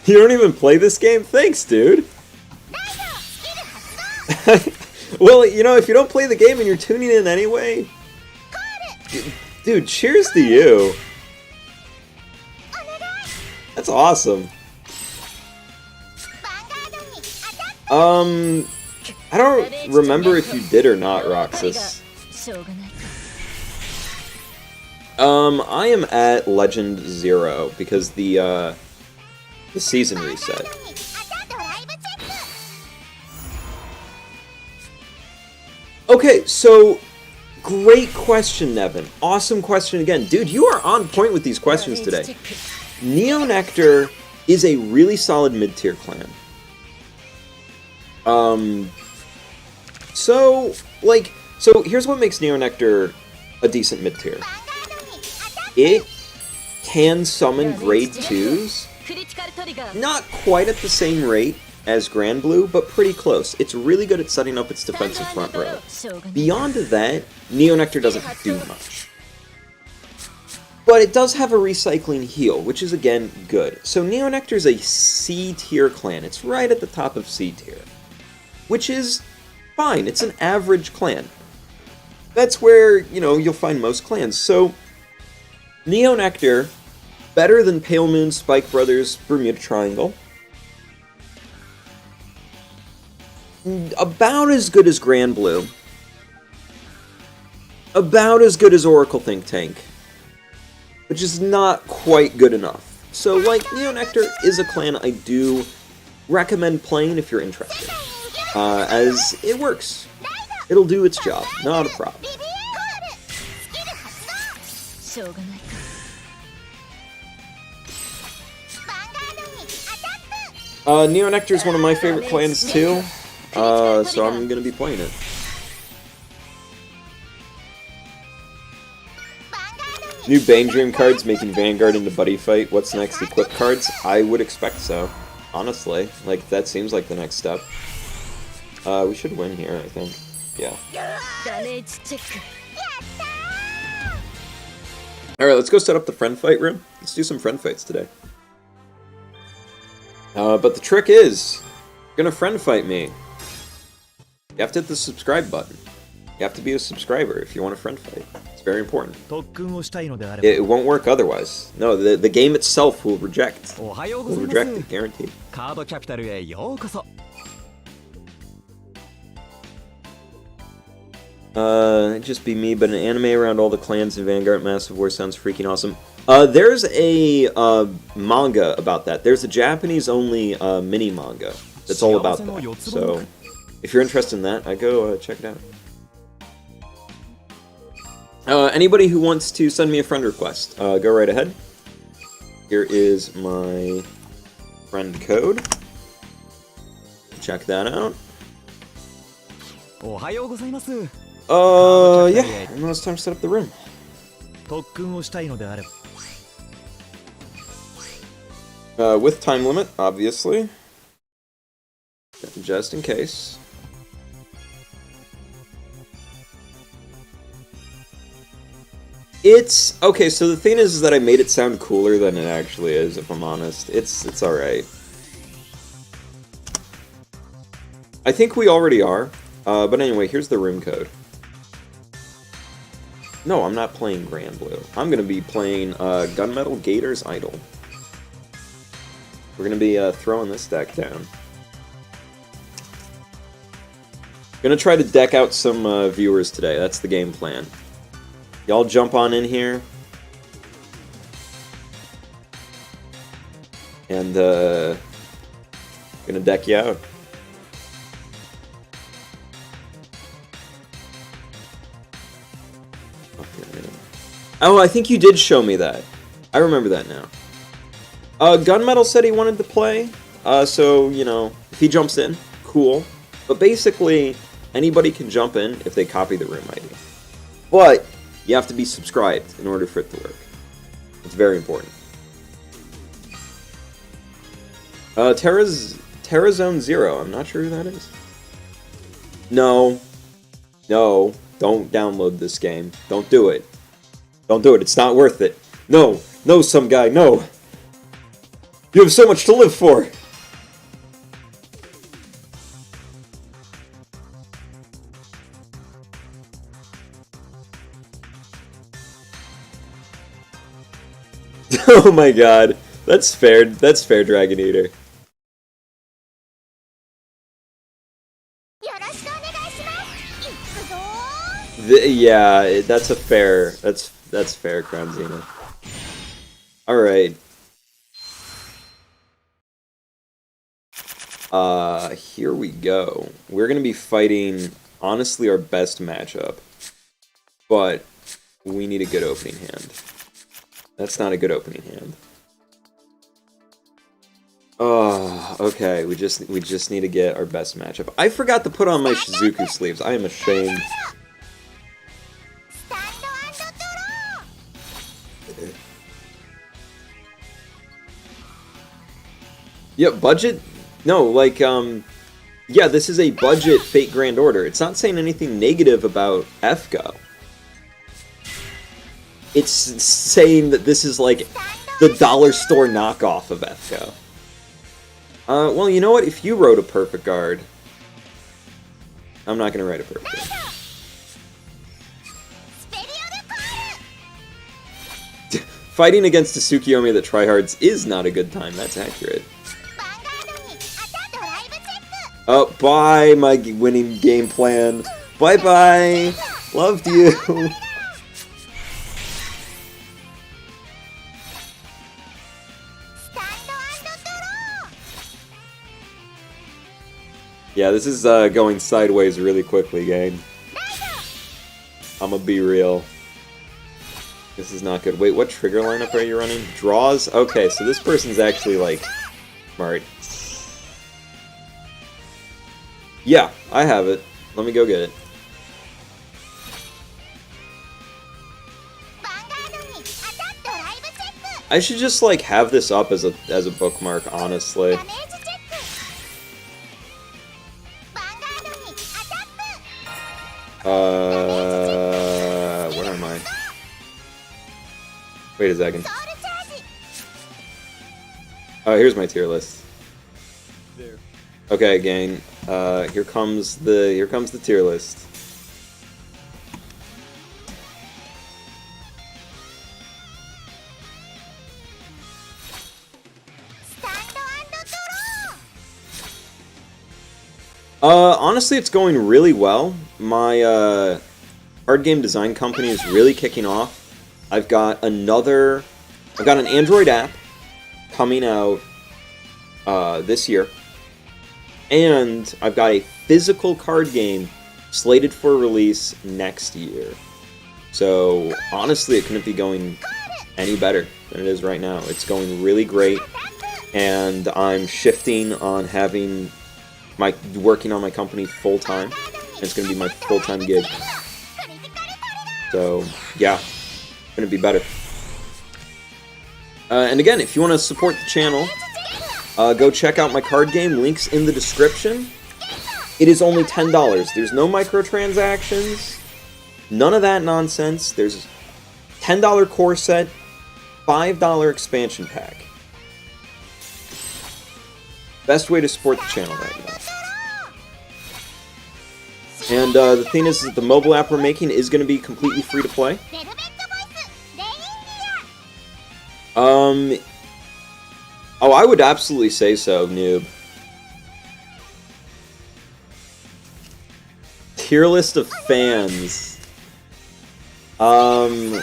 You don't even play this game? Thanks, dude! Well, you know, if you don't play the game and you're tuning in anyway, dude, cheers to you. That's awesome. I don't remember if you did or not, Roxas. I am at Legend 0 because the season reset. Okay, so great question, Nevin. Awesome question again. Dude, you are on point with these questions today. Neo Nectar is a really solid mid-tier clan. So here's what makes Neo Nectar a decent mid-tier. It can summon grade 2s, not quite at the same rate as Grand Blue, but pretty close. It's really good at setting up its defensive front row. Beyond that, Neo Nectar doesn't do much. But it does have a recycling heal, which is again good. So Neo Nectar is a C tier clan. It's right at the top of C tier, which is fine. It's an average clan. That's where, you know, you'll find most clans. So Neo Nectar, better than Pale Moon, Spike Brothers, Bermuda Triangle. About as good as Grand Blue. About as good as Oracle Think Tank. Which is not quite good enough. So, like, Neo Nectar is a clan I do recommend playing if you're interested. As it works. It'll do its job. Not a problem. Neo Nectar is one of my favorite clans too, so I'm gonna be playing it. New Bane Dream cards making Vanguard into buddy fight. What's next? Equip cards? I would expect so. Honestly, like that seems like the next step. We should win here, I think. Yeah. All right, let's go set up the friend fight room. Let's do some friend fights today. But the trick is, you're gonna friend fight me. You have to hit the subscribe button. You have to be a subscriber if you want a friend fight. It's very important. It won't work otherwise. No, the game itself will reject. Will reject it, guaranteed. It'd just be me, but an anime around all the clans in Vanguard Massive War sounds freaking awesome. There's a manga about that. There's a Japanese-only mini manga that's all about that. So, if you're interested in that, I'd go check it out. Anybody who wants to send me a friend request, go right ahead. Here is my friend code. Check that out. Yeah, and now it's time to set up the room. With time limit, obviously. Just in case. It's... Okay, so the thing is that I made it sound cooler than it actually is, if I'm honest. It's alright. I think we already are. But anyway, here's the room code. No, I'm not playing Grand Blue. I'm going to be playing Gunmetal Gator's Idol. We're going to be throwing this deck down. Going to try to deck out some viewers today. That's the game plan. Y'all jump on in here. And going to deck you out. Oh, I think you did show me that. I remember that now. Gunmetal said he wanted to play, so, you know, if he jumps in, cool. But basically, anybody can jump in if they copy the room ID. But, you have to be subscribed in order for it to work. It's very important. Terra Zone Zero, I'm not sure who that is. No. No, don't download this game. Don't do it. Don't do it, it's not worth it. No, no, some guy, no. You have so much to live for. Oh my god. That's fair. That's fair, Dragon Eater. Yeah, that's a fair. That's fair, Crown Xena. All right. Here we go. We're gonna be fighting, honestly, our best matchup, but we need a good opening hand. That's not a good opening hand. Oh, okay. We just need to get our best matchup. I forgot to put on my Shizuku sleeves. I am ashamed. Yeah, budget? No, like, yeah, this is a budget Fate Grand Order. It's not saying anything negative about FGO. It's saying that this is, like, the dollar store knockoff of FGO. Well, you know what? If you wrote a perfect guard... I'm not gonna write a perfect guard. Fighting against a Tsukiyomi that tryhards is not a good time, that's accurate. Oh, bye, my winning game plan. Bye-bye! Loved you! Yeah, this is going sideways really quickly, gang. I'ma be real. This is not good. Wait, what trigger lineup are you running? Draws? Okay, so this person's actually, like, smart. Yeah, I have it. Let me go get it. I should just, like, have this up as a bookmark, honestly. Where am I? Wait a second. Oh, here's my tier list. There. Okay, gang. Here comes the tier list. Honestly, it's going really well. My, card game design company is really kicking off. I've got an Android app coming out, this year. And I've got a physical card game slated for release next year. So, honestly, it couldn't be going any better than it is right now. It's going really great. And I'm shifting on having working on my company full-time. And it's going to be my full-time gig. So, yeah. Couldn't be better. And again, if you want to support the channel, go check out my card game. Links in the description. It is only $10. There's no microtransactions. None of that nonsense. There's $10 core set, $5 expansion pack. Best way to support the channel right now. And the thing is that the mobile app we're making is going to be completely free to play. Oh, I would absolutely say so, noob. Tier list of fans. I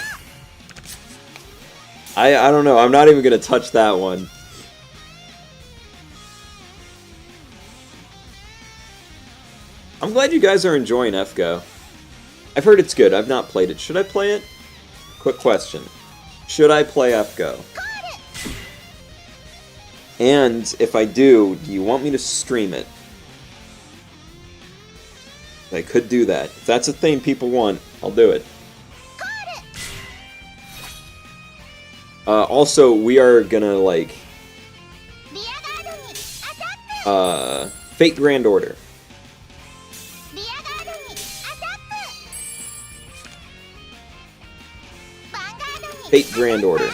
don't know. I'm not even gonna touch that one. I'm glad you guys are enjoying FGO. I've heard it's good. I've not played it. Should I play it? Quick question. Should I play FGO? And if I do you want me to stream it? I could do that. If that's a thing people want, I'll do it. Also, we are gonna, like... Fate Grand Order. Fate Grand Order.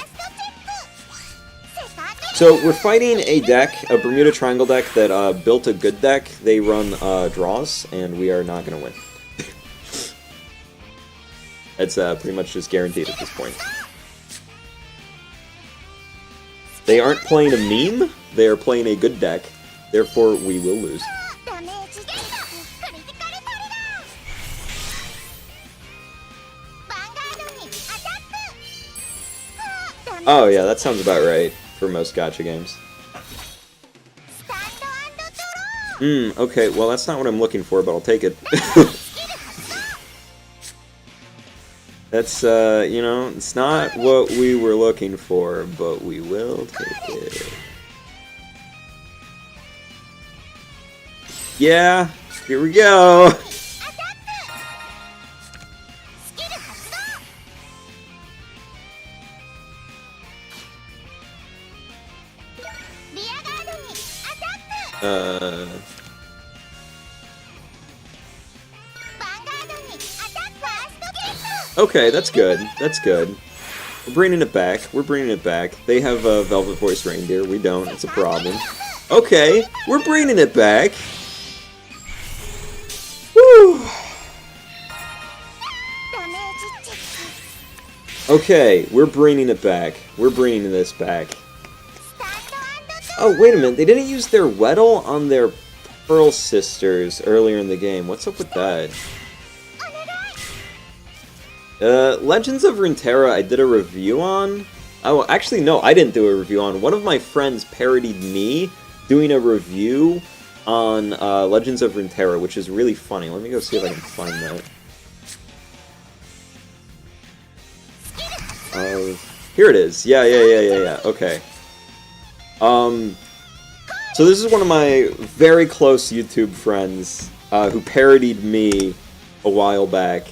So, we're fighting a deck, a Bermuda Triangle deck, that built a good deck. They run draws, and we are not going to win. It's pretty much just guaranteed at this point. They aren't playing a meme, they are playing a good deck, therefore we will lose. Oh yeah, that sounds about right for most gacha games. Okay, well that's not what I'm looking for, but I'll take it. That's, you know, it's not what we were looking for, but we will take it. Yeah, here we go! Okay, that's good. That's good. We're bringing it back. We're bringing it back. They have Velvet Voice Reindeer. We don't. It's a problem. Okay, we're bringing it back. Woo! Okay, we're bringing it back. We're bringing this back. Oh, wait a minute. They didn't use their Weddle on their Pearl Sisters earlier in the game. What's up with that? Legends of Runeterra I did a review on. Oh, actually, no, I didn't do a review on. One of my friends parodied me doing a review on Legends of Runeterra, which is really funny. Let me go see if I can find that. Here it is. Yeah. Okay. So this is one of my very close YouTube friends who parodied me a while back.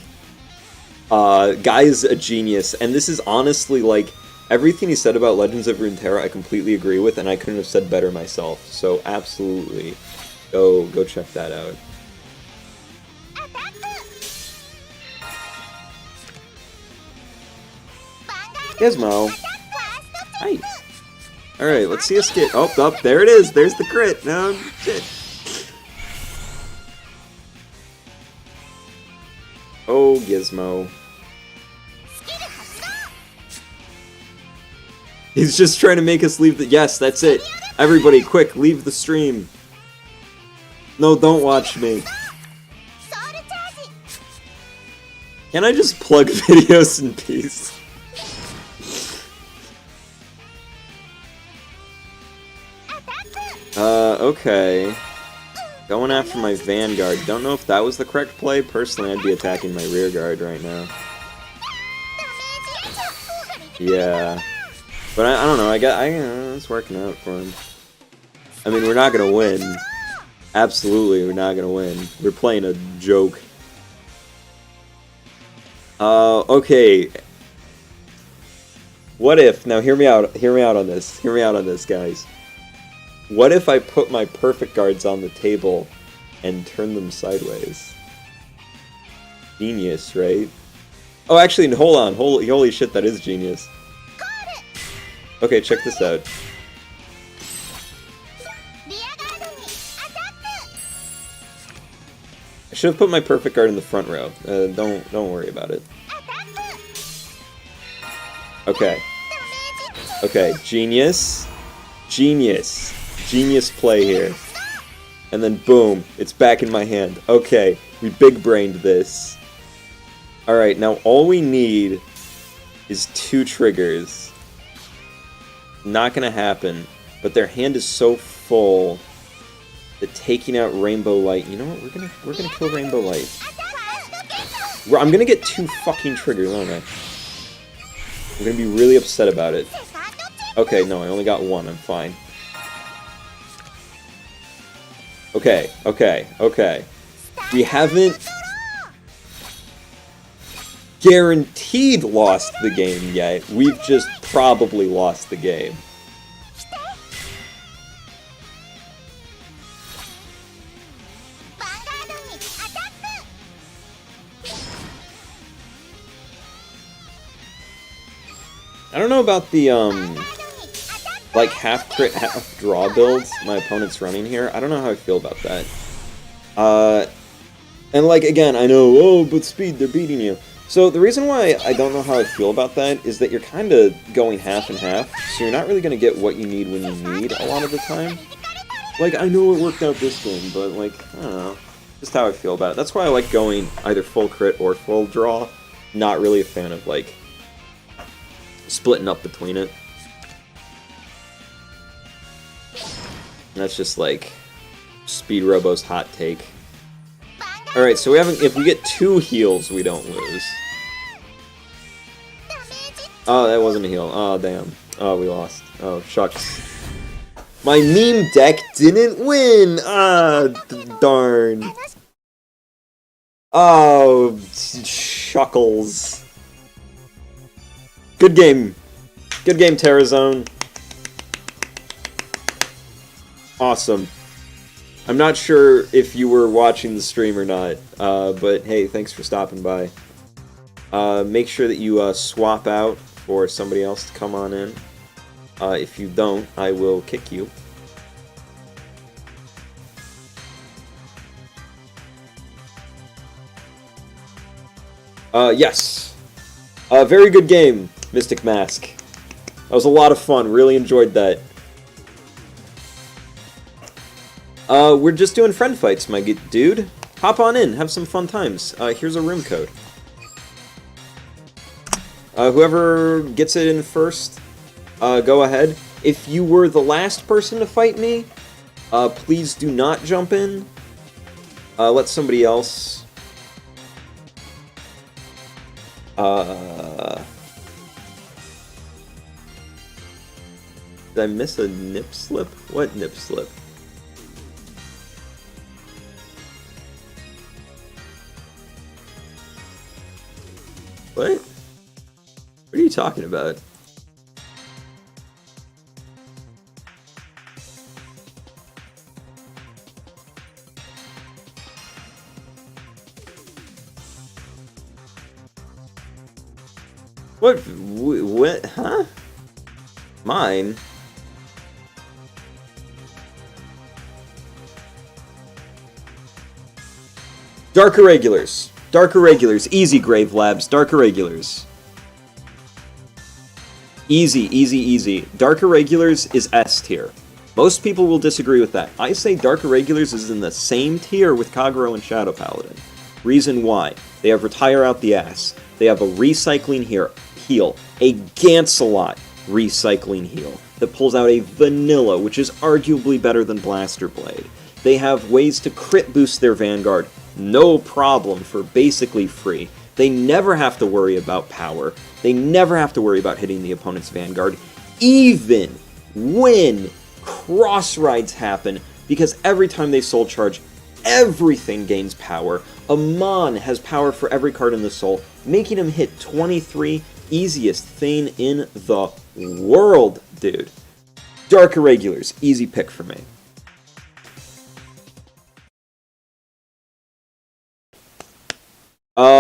Guy's a genius, and this is honestly, like, everything he said about Legends of Runeterra I completely agree with, and I couldn't have said better myself, so absolutely, go check that out. Gizmo! Nice! Alright, let's see us get... Oh, there it is! There's the crit! No, shit! Oh, Gizmo. He's just trying to make us leave the... Yes, that's it. Everybody, quick, leave the stream. No, don't watch me. Can I just plug videos in peace? Okay. Going after my Vanguard. Don't know if that was the correct play. Personally, I'd be attacking my rear guard right now. Yeah. But I don't know, it's working out for him. I mean, we're not gonna win. Absolutely, we're not gonna win. We're playing a joke. Okay. What if, now hear me out on this, guys. What if I put my perfect guards on the table and turn them sideways? Genius, right? Oh, actually, hold on. Holy shit, that is genius. Okay, check this out. I should have put my perfect guard in the front row. Don't worry about it. Okay. Okay, genius. Genius play here. And then boom, it's back in my hand. Okay, we big-brained this. Alright, now all we need is 2 triggers. Not gonna happen, but their hand is so full that taking out Rainbow Light... You know what, we're gonna kill Rainbow Light. I'm gonna get 2 fucking triggers, aren't I? I'm gonna be really upset about it. Okay, no, I only got 1, I'm fine. Okay. We haven't guaranteed lost the game yet. We've just probably lost the game. I don't know about the, like, half crit, half draw builds my opponent's running here. I don't know how I feel about that. And, like, again, I know, oh, but Speed, they're beating you. So the reason why I don't know how I feel about that is that you're kind of going half and half, so you're not really going to get what you need when you need a lot of the time. Like, I know it worked out this game, but, like, I don't know. Just how I feel about it. That's why I like going either full crit or full draw. Not really a fan of, like, splitting up between it. And that's just, like, Speedrobo's hot take. Alright, so we haven't. If we get 2 heals, we don't lose. Oh, that wasn't a heal. Oh, damn. Oh, we lost. Oh, shucks. My meme deck didn't win! Ah, darn. Oh, shuckles. Good game. Good game, Terrazone. Awesome. I'm not sure if you were watching the stream or not, but hey, thanks for stopping by. Make sure that you swap out for somebody else to come on in. If you don't, I will kick you. Yes. Very good game, Mystic Mask. That was a lot of fun. Really enjoyed that. We're just doing friend fights, my dude. Hop on in, have some fun times. Here's a room code. Whoever gets it in first, go ahead. If you were the last person to fight me, please do not jump in. Let somebody else. Did I miss a nip slip? What nip slip? What? What are you talking about? What? Huh? Mine? Dark Irregulars. Dark Irregulars. Easy, Grave Labs. Dark Irregulars. Easy, easy, easy. Dark Irregulars is S tier. Most people will disagree with that. I say Dark Irregulars is in the same tier with Kagero and Shadow Paladin. Reason why. They have Retire Out the Ass. They have a recycling heal. A Gancelot recycling heal that pulls out a Vanilla, which is arguably better than Blaster Blade. They have ways to crit boost their Vanguard. No problem for basically free. They never have to worry about power. They never have to worry about hitting the opponent's Vanguard, even when cross rides happen, because every time they soul charge, everything gains power. Amon has power for every card in the soul, making him hit 23, easiest Thane in the world, dude. Dark Irregulars, easy pick for me.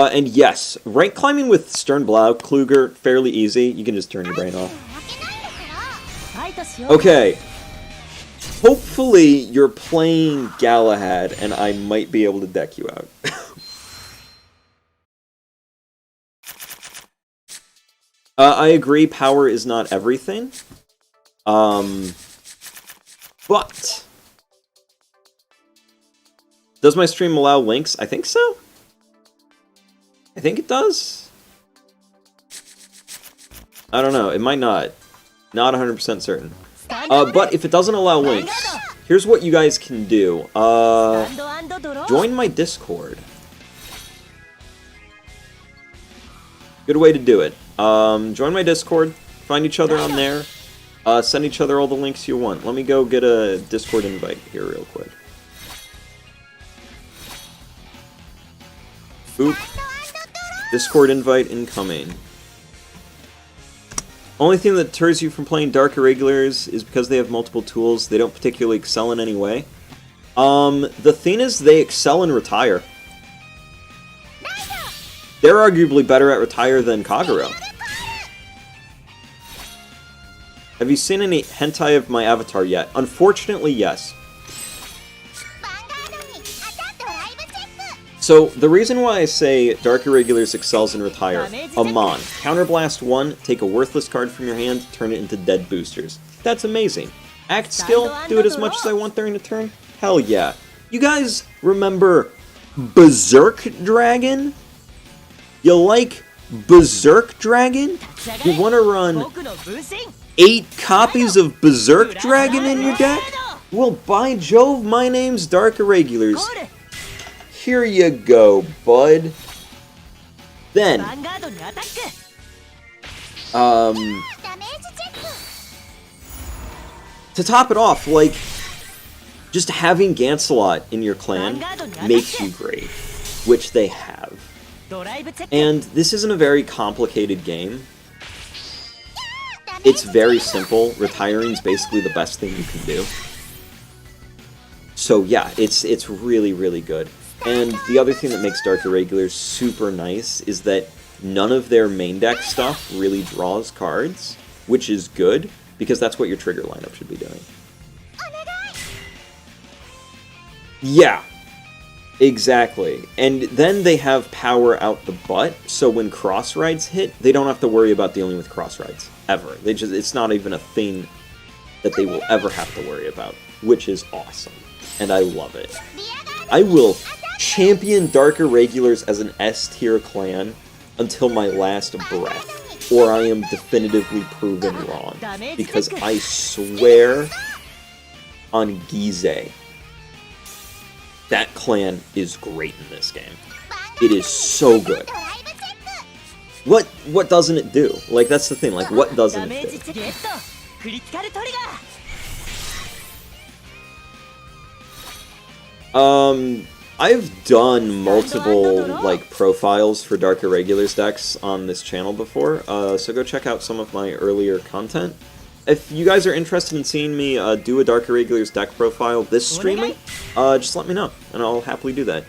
And yes, rank climbing with Sternblau, Kluger, fairly easy. You can just turn your brain off. Okay. Hopefully you're playing Galahad, and I might be able to deck you out. I agree, power is not everything. But... does my stream allow links? I think so. I think it does. I don't know. It might not. Not 100% certain. But if it doesn't allow links, here's what you guys can do. Join my Discord. Good way to do it. Join my Discord. Find each other on there. Send each other all the links you want. Let me go get a Discord invite here real quick. Oop. Discord invite incoming. Only thing that deters you from playing Dark Irregulars is because they have multiple tools. They don't particularly excel in any way. The thing is, they excel in Retire. They're arguably better at Retire than Kagero. Have you seen any hentai of my avatar yet? Unfortunately, yes. So, the reason why I say Dark Irregulars excels in Retire, Amon. Counterblast 1, take a worthless card from your hand, turn it into dead boosters. That's amazing. Act Skill, do it as much as I want during a turn? Hell yeah. You guys remember Berserk Dragon? You like Berserk Dragon? You want to run 8 copies of Berserk Dragon in your deck? Well, by Jove, my name's Dark Irregulars. Here you go, bud. Then, to top it off, like, just having Gancelot in your clan makes you great, which they have. And this isn't a very complicated game. It's very simple. Retiring's basically the best thing you can do. So yeah, it's really, really good. And the other thing that makes Dark Irregulars super nice is that none of their main deck stuff really draws cards, which is good, because that's what your trigger lineup should be doing. Yeah, exactly. And then they have power out the butt, so when cross rides hit, they don't have to worry about dealing with cross rides, ever. It's not even a thing that they will ever have to worry about, which is awesome. And I love it. I will champion Dark Irregulars as an S-tier clan until my last breath, or I am definitively proven wrong. Because I swear on Gize, that clan is great in this game. It is so good. What doesn't it do? Like, that's the thing, like, what doesn't it do? I've done multiple, like, profiles for Dark Irregulars decks on this channel before, so go check out some of my earlier content. If you guys are interested in seeing me do a Dark Irregulars deck profile this streaming, just let me know, and I'll happily do that.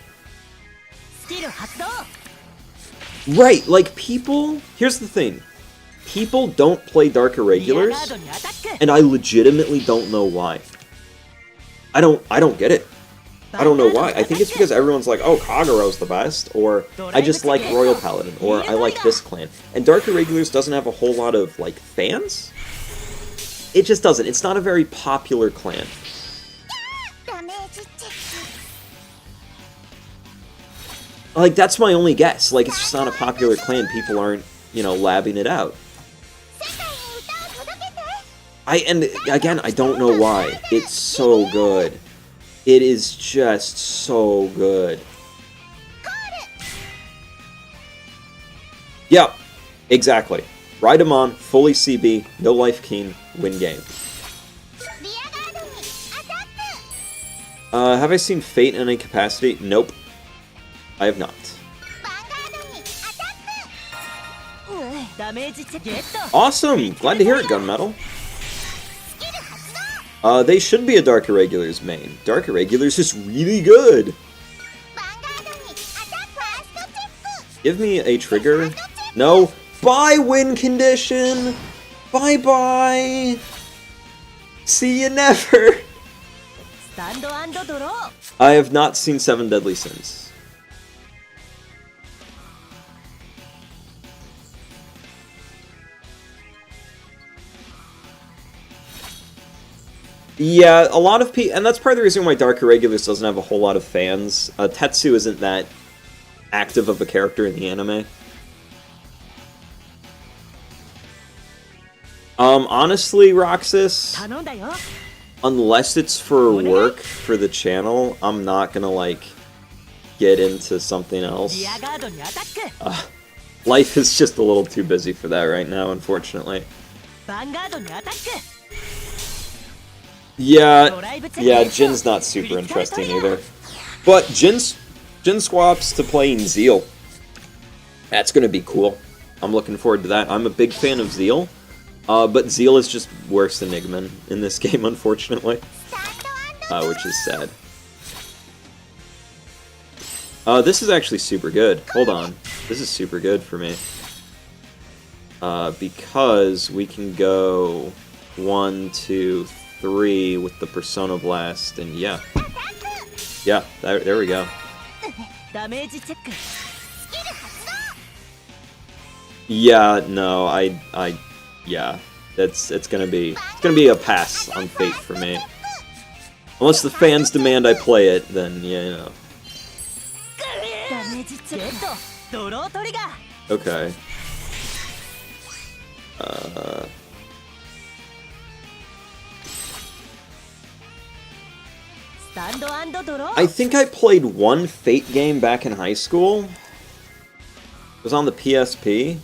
Right, like, people... Here's the thing. People don't play Dark Irregulars, and I legitimately don't know why. I don't get it. I don't know why. I think it's because everyone's like, oh, Kagura's the best, or I just like Royal Paladin, or I like this clan. And Dark Irregulars doesn't have a whole lot of, like, fans? It just doesn't. It's not a very popular clan. Like, that's my only guess. Like, it's just not a popular clan. People aren't, you know, labbing it out. And again, I don't know why. It's so good. It is just so good. Yep, exactly. Ride him on, fully CB, no life keen, win game. Have I seen Fate in any capacity? Nope. I have not. Awesome! Glad to hear it, Gunmetal. They should be a Dark Irregulars main. Dark Irregulars is really good! Give me a trigger. No! Bye, win condition! Bye-bye! See you never! I have not seen 7 Deadly Sins. Yeah, a lot of people, and that's part of the reason why Dark Irregulars doesn't have a whole lot of fans. Tetsu isn't that active of a character in the anime. Honestly, Roxas, unless it's for work for the channel, I'm not gonna, like, get into something else. Life is just a little too busy for that right now, unfortunately. Yeah, Jin's not super interesting either. But Jin swaps to playing Zeal. That's gonna be cool. I'm looking forward to that. I'm a big fan of Zeal. But Zeal is just worse than Igman in this game, unfortunately. Which is sad. This is actually super good. Hold on. This is super good for me. Because we can go 1, 2, 3 with the Persona Blast, and yeah. Yeah, there we go. ダメージチェック。 Yeah, no, yeah, it's gonna be a pass on Fate for me. Unless the fans demand I play it, then yeah, you know. ダメージチェック。ドロートリガー。 Okay. I think I played one Fate game back in high school. It was on the PSP.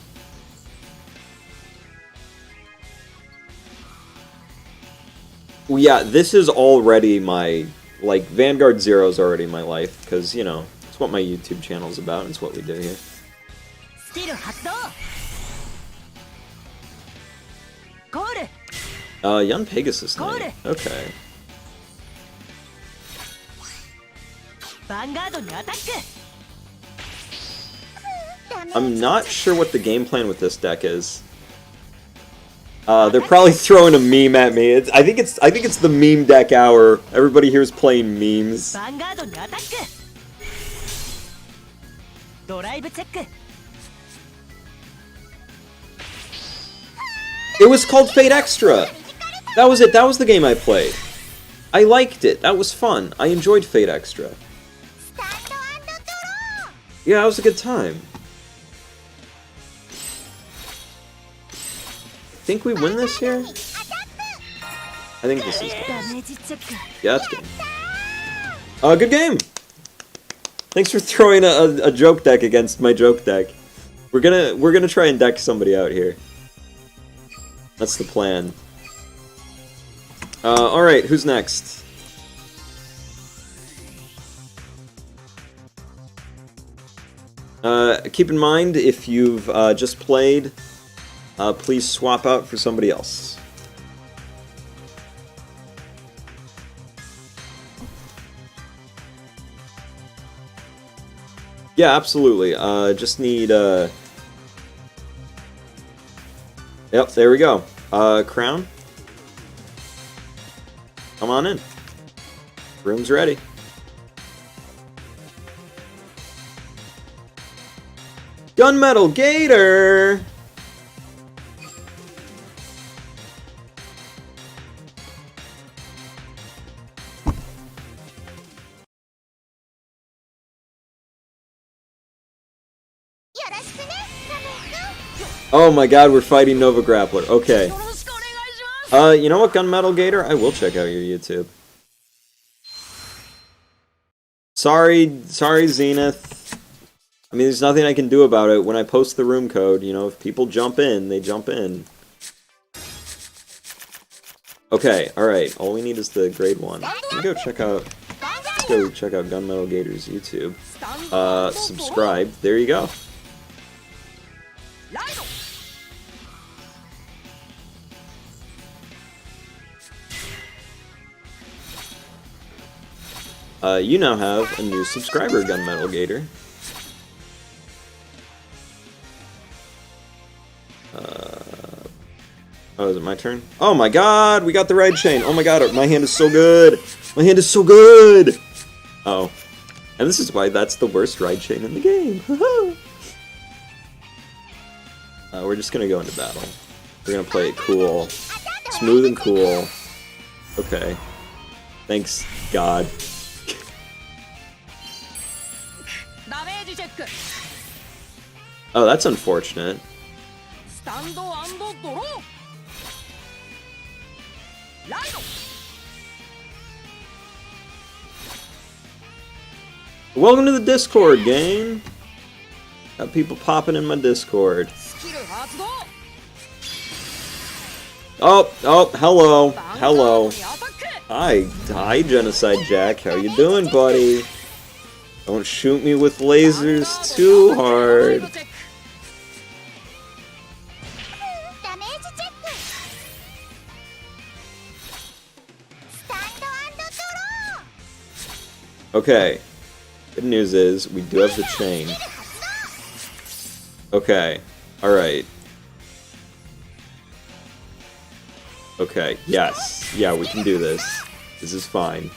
Well, yeah, this is already my, like, Vanguard Zero is already my life, because, you know, it's what my YouTube channel is about, and it's what we do here. Young Pegasus Knight. Okay. I'm not sure what the game plan with this deck is. They're probably throwing a meme at me. I think it's the meme deck hour. Everybody here is playing memes. It was called Fate Extra. That was it. That was the game I played. I liked it. That was fun. I enjoyed Fate Extra. Yeah, it was a good time. Think we win this here? I think this is good. Yeah, that's good. Good game! Thanks for throwing a joke deck against my joke deck. We're gonna try and deck somebody out here. That's the plan. Alright, who's next? Keep in mind, if you've just played, please swap out for somebody else. Yeah, absolutely. Just need, Yep, there we go. Crown. Come on in. Room's ready. Gunmetal Gator! Oh my god, we're fighting Nova Grappler. Okay. You know what, Gunmetal Gator? I will check out your YouTube. Sorry, Zenith. I mean, there's nothing I can do about it. When I post the room code, you know, if people jump in, they jump in. Okay, alright. All we need is the grade 1. Let's go check out Gunmetal Gator's YouTube. Subscribe. There you go. You now have a new subscriber, Gunmetal Gator. Oh, is it my turn? Oh my god, we got the ride chain! Oh my god, my hand is so good! My hand is so good! Oh. And this is why that's the worst ride chain in the game. We're just gonna go into battle. We're gonna play it cool. Smooth and cool. Okay. Thanks, God. Oh, that's unfortunate. Welcome to the Discord, gang! Got people popping in my Discord. Oh, hello. Hello. Hi, Genocide Jack. How you doing, buddy? Don't shoot me with lasers too hard. Okay. Good news is, we do have the chain. Okay. Alright. Okay. Yes. Yeah, we can do this. This is fine.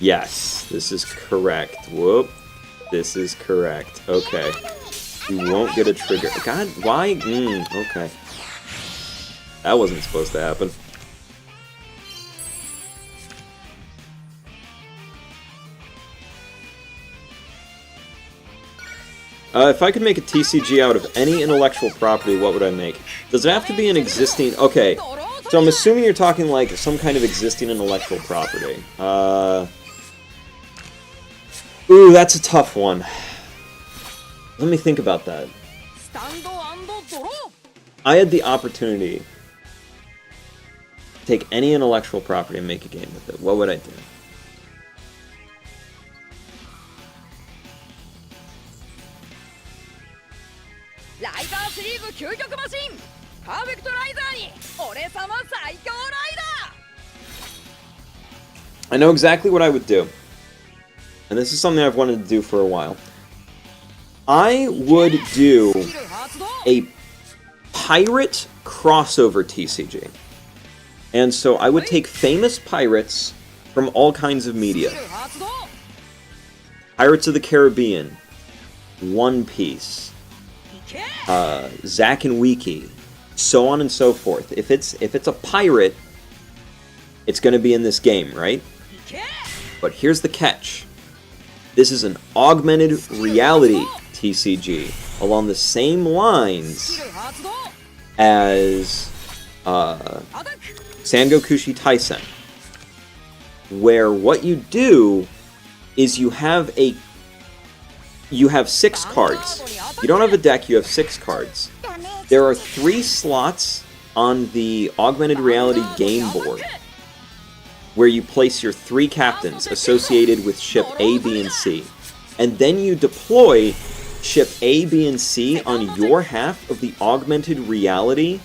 Yes, this is correct. Whoop. This is correct. Okay. You won't get a trigger. God, why? Okay. That wasn't supposed to happen. If I could make a TCG out of any intellectual property, what would I make? Does it have to be an existing... Okay, so I'm assuming you're talking like some kind of existing intellectual property. Ooh, that's a tough one. Let me think about that. I had the opportunity to take any intellectual property and make a game with it. What would I do? I know exactly what I would do. And this is something I've wanted to do for a while. I would do a pirate crossover TCG. And so I would take famous pirates from all kinds of media. Pirates of the Caribbean, One Piece, Zack and Wiki, so on and so forth. If it's a pirate, it's going to be in this game, right? But here's the catch. This is an augmented reality TCG along the same lines as Sangokushi Taisen, where what you do is you have 6 cards. You don't have a deck, you have 6 cards. There are 3 slots on the augmented reality game board where you place your 3 captains associated with ship A, B, and C. And then you deploy ship A, B, and C on your half of the augmented reality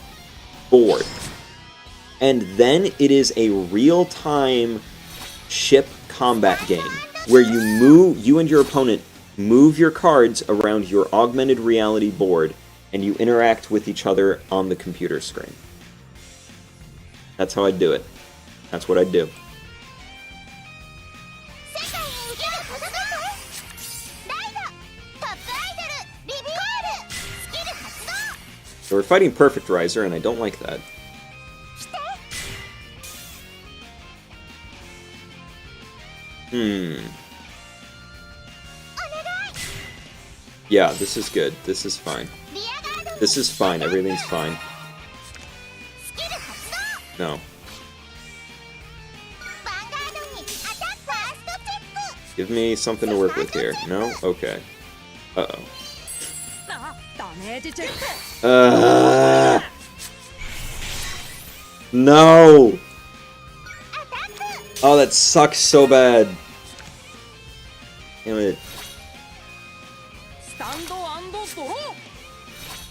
board. And then it is a real-time ship combat game where you and your opponent move your cards around your augmented reality board and you interact with each other on the computer screen. That's how I'd do it. That's what I'd do. So we're fighting Perfect Riser, and I don't like that. Yeah, this is good. This is fine. This is fine. Everything's fine. No. Give me something to work with here. No? Okay. Uh-oh. No! Oh, that sucks so bad. Damn it.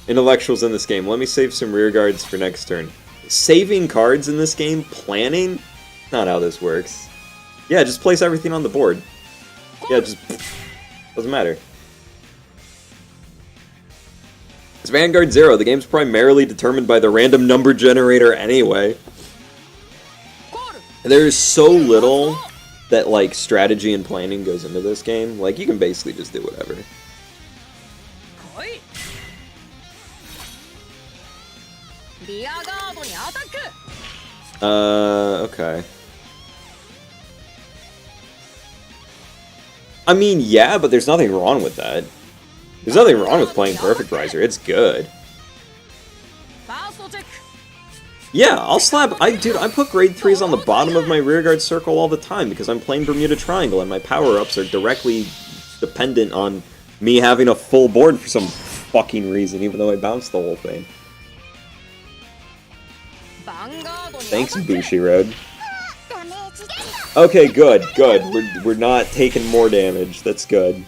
Intellectuals in this game. Let me save some rear guards for next turn. Saving cards in this game? Planning? Not how this works. Yeah, just place everything on the board. Yeah, just... doesn't matter. It's Vanguard 0. The game's primarily determined by the random number generator anyway. There's so little that, like, strategy and planning goes into this game. Like, you can basically just do whatever. Okay. I mean, yeah, but there's nothing wrong with that. There's nothing wrong with playing Perfect Riser. It's good. Yeah, I'll slap... Dude, I put grade 3s on the bottom of my rearguard circle all the time because I'm playing Bermuda Triangle and my power-ups are directly dependent on me having a full board for some fucking reason, even though I bounced the whole thing. Thanks, Bushiroad. Okay, good, good. We're not taking more damage. That's good.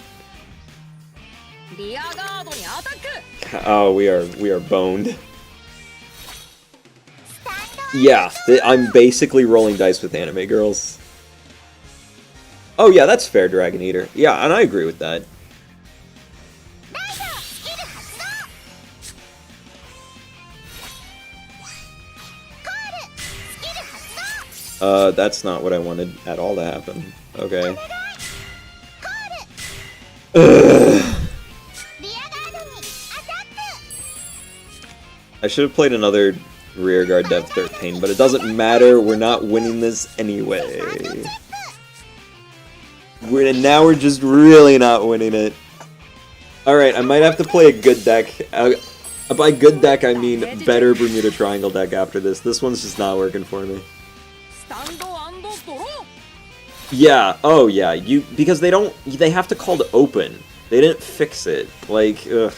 Oh, we are boned. Yeah, I'm basically rolling dice with anime girls. Oh yeah, that's fair, Dragon Eater. Yeah, and I agree with that. That's not what I wanted at all to happen. Okay. Ugh. I should have played another Rearguard Dev 13, but it doesn't matter, we're not winning this anyway. Now we're just really not winning it. Alright, I might have to play a good deck. By good deck, I mean better Bermuda Triangle deck after this. This one's just not working for me. Yeah, oh yeah, because they have to call to open. They didn't fix it. Like, ugh.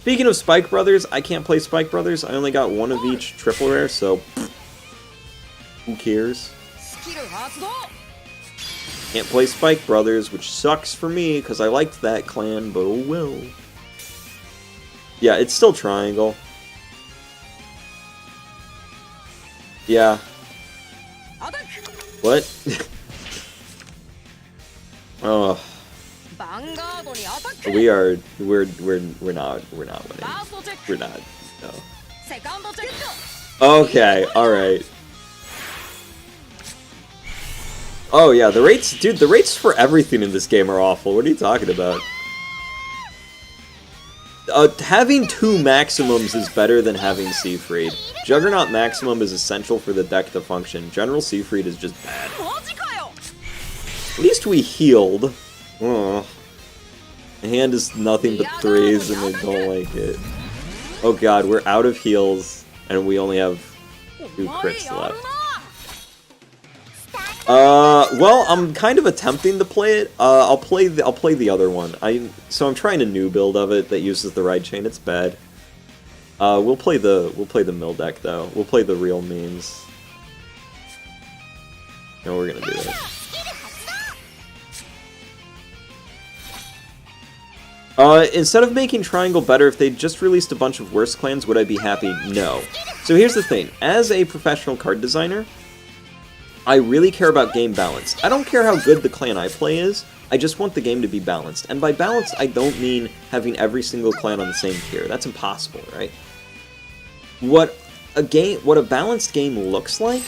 Speaking of Spike Brothers, I can't play Spike Brothers. I only got one of each triple rare, so who cares? Can't play Spike Brothers, which sucks for me, because I liked that clan, but oh well. Yeah, it's still Triangle. Yeah. What? Oh. We're not winning. We're not. No. Okay, alright. Oh yeah, the rates for everything in this game are awful. What are you talking about? Having 2 maximums is better than having Seafried. Juggernaut maximum is essential for the deck to function. General Seafried is just bad. At least we healed. Ugh. My hand is nothing but 3s and I don't like it. Oh god, we're out of heals and we only have 2 crits left. Well, I'm kind of attempting to play it. I'll play the other one. So I'm trying a new build of it that uses the ride chain. It's bad. We'll play the mill deck though. We'll play the real memes. No, we're gonna do that. Instead of making Triangle better, if they just released a bunch of worse clans, would I be happy? No. So here's the thing. As a professional card designer, I really care about game balance. I don't care how good the clan I play is, I just want the game to be balanced. And by balanced, I don't mean having every single clan on the same tier. That's impossible, right? What a balanced game looks like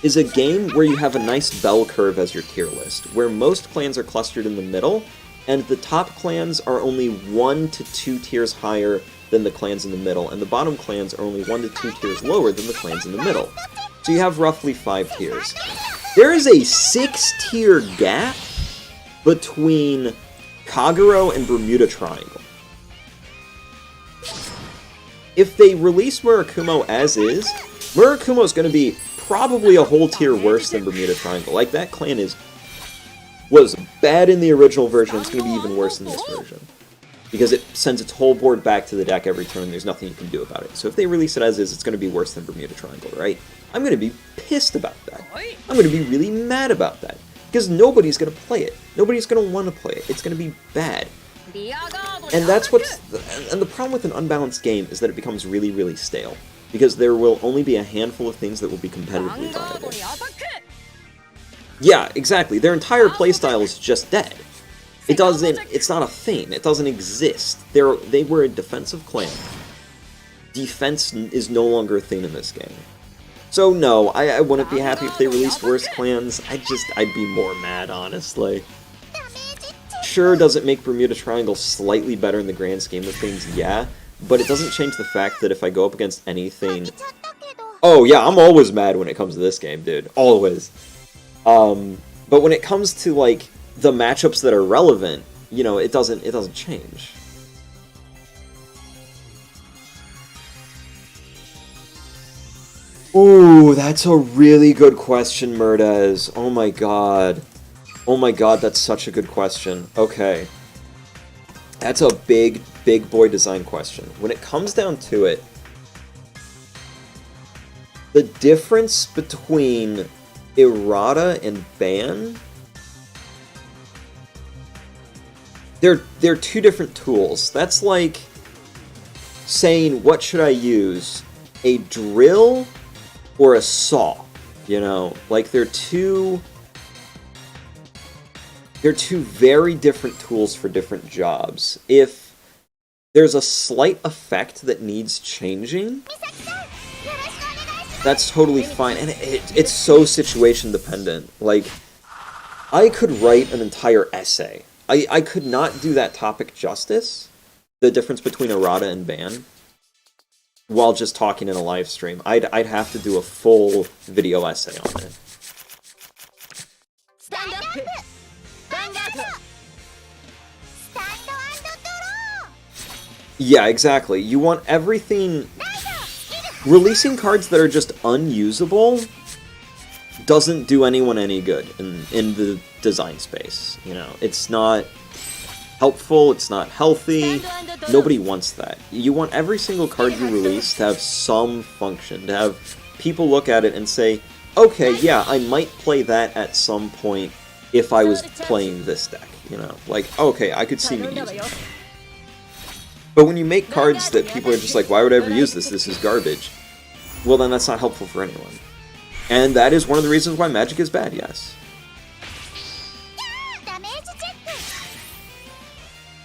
is a game where you have a nice bell curve as your tier list, where most clans are clustered in the middle, and the top clans are only 1 to 2 tiers higher than the clans in the middle, and the bottom clans are only 1 to 2 tiers lower than the clans in the middle. So you have roughly 5 tiers. There is a 6-tier gap between Kagero and Bermuda Triangle. If they release Murakumo as is, Murakumo is going to be probably a whole tier worse than Bermuda Triangle. Like, that clan was bad in the original version, it's going to be even worse in this version. Because it sends its whole board back to the deck every turn, there's nothing you can do about it. So if they release it as is, it's going to be worse than Bermuda Triangle, right? I'm going to be pissed about that. I'm going to be really mad about that. Because nobody's going to play it. Nobody's going to want to play it. It's going to be bad. And that's and the problem with an unbalanced game is that it becomes really, really stale. Because there will only be a handful of things that will be competitively viable. Yeah, exactly. Their entire playstyle is just dead. It's not a thing. It doesn't exist. They were a defensive clan. Defense is no longer a thing in this game. So no, I wouldn't be happy if they released worse clans. I'd be more mad, honestly. Sure, does it make Bermuda Triangle slightly better in the grand scheme of things? Yeah, but it doesn't change the fact that if I go up against anything... Oh yeah, I'm always mad when it comes to this game, dude. Always. But when it comes to, like, the matchups that are relevant, you know, it doesn't change. Ooh, that's a really good question, Murdaz. Oh my god. Oh my god, that's such a good question. Okay. That's a big, big boy design question. When it comes down to it, the difference between errata and ban, they're 2 different tools. That's like saying, what should I use? A drill or a saw? You know, like they're two very different tools for different jobs. If there's a slight effect that needs changing, That's totally fine, and it's so situation dependent. Like, I could write an entire essay. I could not do that topic justice, the difference between errata and ban, while just talking in a live stream. I'd have to do a full video essay on it. Stand up! Vanguard! Yeah, exactly. You want everything... Releasing cards that are just unusable doesn't do anyone any good in the design space. You know, it's not helpful, it's not healthy, nobody wants that. You want every single card you release to have some function, to have people look at it and say, okay, yeah, I might play that at some point if I was playing this deck, you know? Like, okay, I could see me using it. But when you make cards that people are just like, why would I ever use this? This is garbage. Well, then that's not helpful for anyone. And that is one of the reasons why Magic is bad, yes.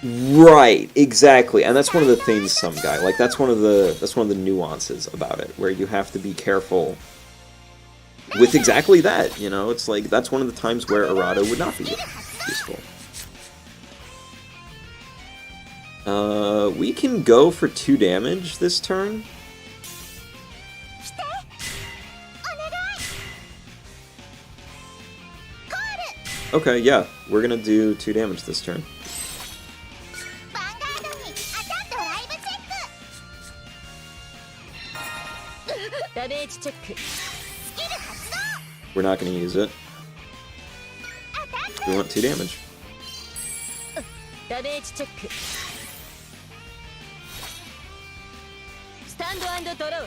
Right, exactly. And that's one of the things some guy, like that's one of the nuances about it, where you have to be careful with exactly that, you know? It's like that's one of the times where errata would not be useful. We can go for 2 damage this turn. Okay, yeah, we're gonna do 2 damage this turn. We're not gonna use it. We want 2 damage.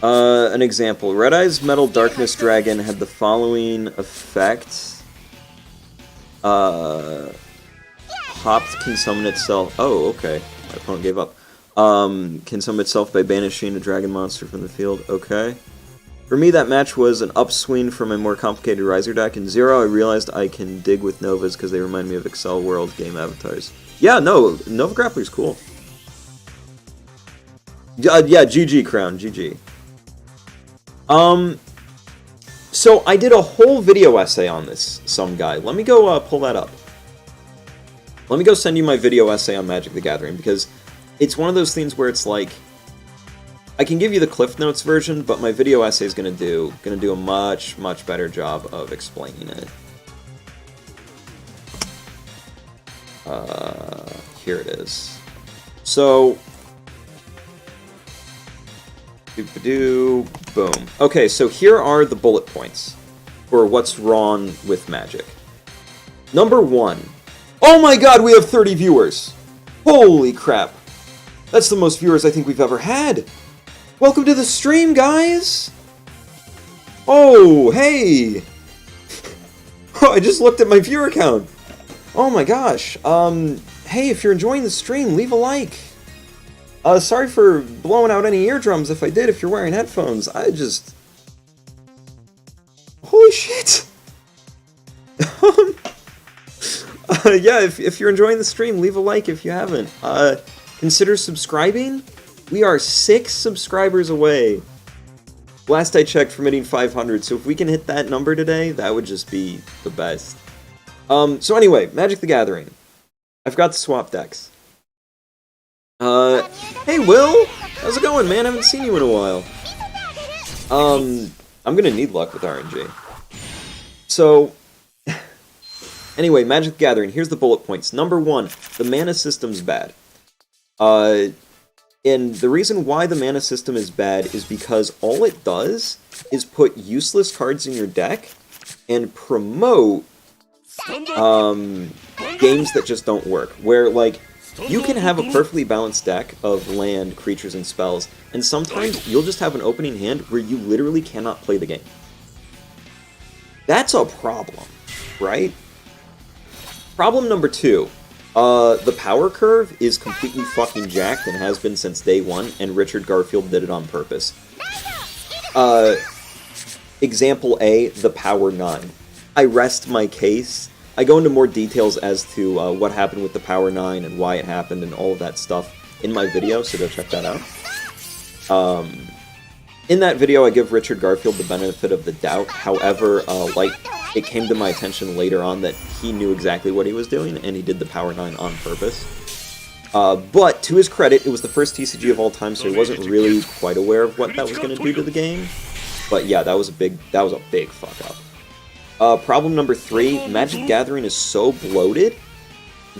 An example. Red Eye's Metal Darkness Dragon had the following effect. Hopped can summon itself. Oh, okay. My opponent gave up. Can summon itself by banishing a dragon monster from the field. Okay. For me, that match was an upswing from a more complicated Riser deck. In Zero, I realized I can dig with Novas because they remind me of Excel World game avatars. Yeah, no, Nova Grappler's cool. Yeah, GG, Crown, GG. So I did a whole video essay on this, some guy. Let me go pull that up. Let me go send you my video essay on Magic the Gathering, because it's one of those things where it's like, I can give you the Cliff Notes version, but my video essay is gonna do a much better job of explaining it. Here it is. So, boom. Okay, so here are the bullet points for what's wrong with Magic. Number 1. Oh my god, we have 30 viewers! Holy crap. That's the most viewers I think we've ever had. Welcome to the stream, guys! Oh, hey! Oh, I just looked at my viewer count. Oh my gosh. Hey, if you're enjoying the stream, leave a like. Sorry for blowing out any eardrums if I did, if you're wearing headphones. Holy shit! Yeah, if you're enjoying the stream, leave a like if you haven't. Consider subscribing. We are 6 subscribers away. Last I checked from hitting 500, so if we can hit that number today, that would just be the best. So anyway, Magic the Gathering. I forgot to swap decks. Hey Will! How's it going, man? I haven't seen you in a while. I'm gonna need luck with RNG. So, anyway, Magic the Gathering, here's the bullet points. Number 1, the mana system's bad. And the reason why the mana system is bad is because all it does is put useless cards in your deck and promote games that just don't work. Where, like, you can have a perfectly balanced deck of land, creatures, and spells, and sometimes you'll just have an opening hand where you literally cannot play the game. That's a problem, right? Problem number 2. The power curve is completely fucking jacked and has been since day 1, and Richard Garfield did it on purpose. Example A, the Power 9. I rest my case. I go into more details as to what happened with the Power 9 and why it happened and all of that stuff in my video, so go check that out. In that video, I give Richard Garfield the benefit of the doubt. However, like, it came to my attention later on that he knew exactly what he was doing, and he did the Power 9 on purpose. But, to his credit, it was the first TCG of all time, so he wasn't really quite aware of what that was going to do to the game. But yeah, that was a big fuck up. Problem number 3, Magic the Gathering is so bloated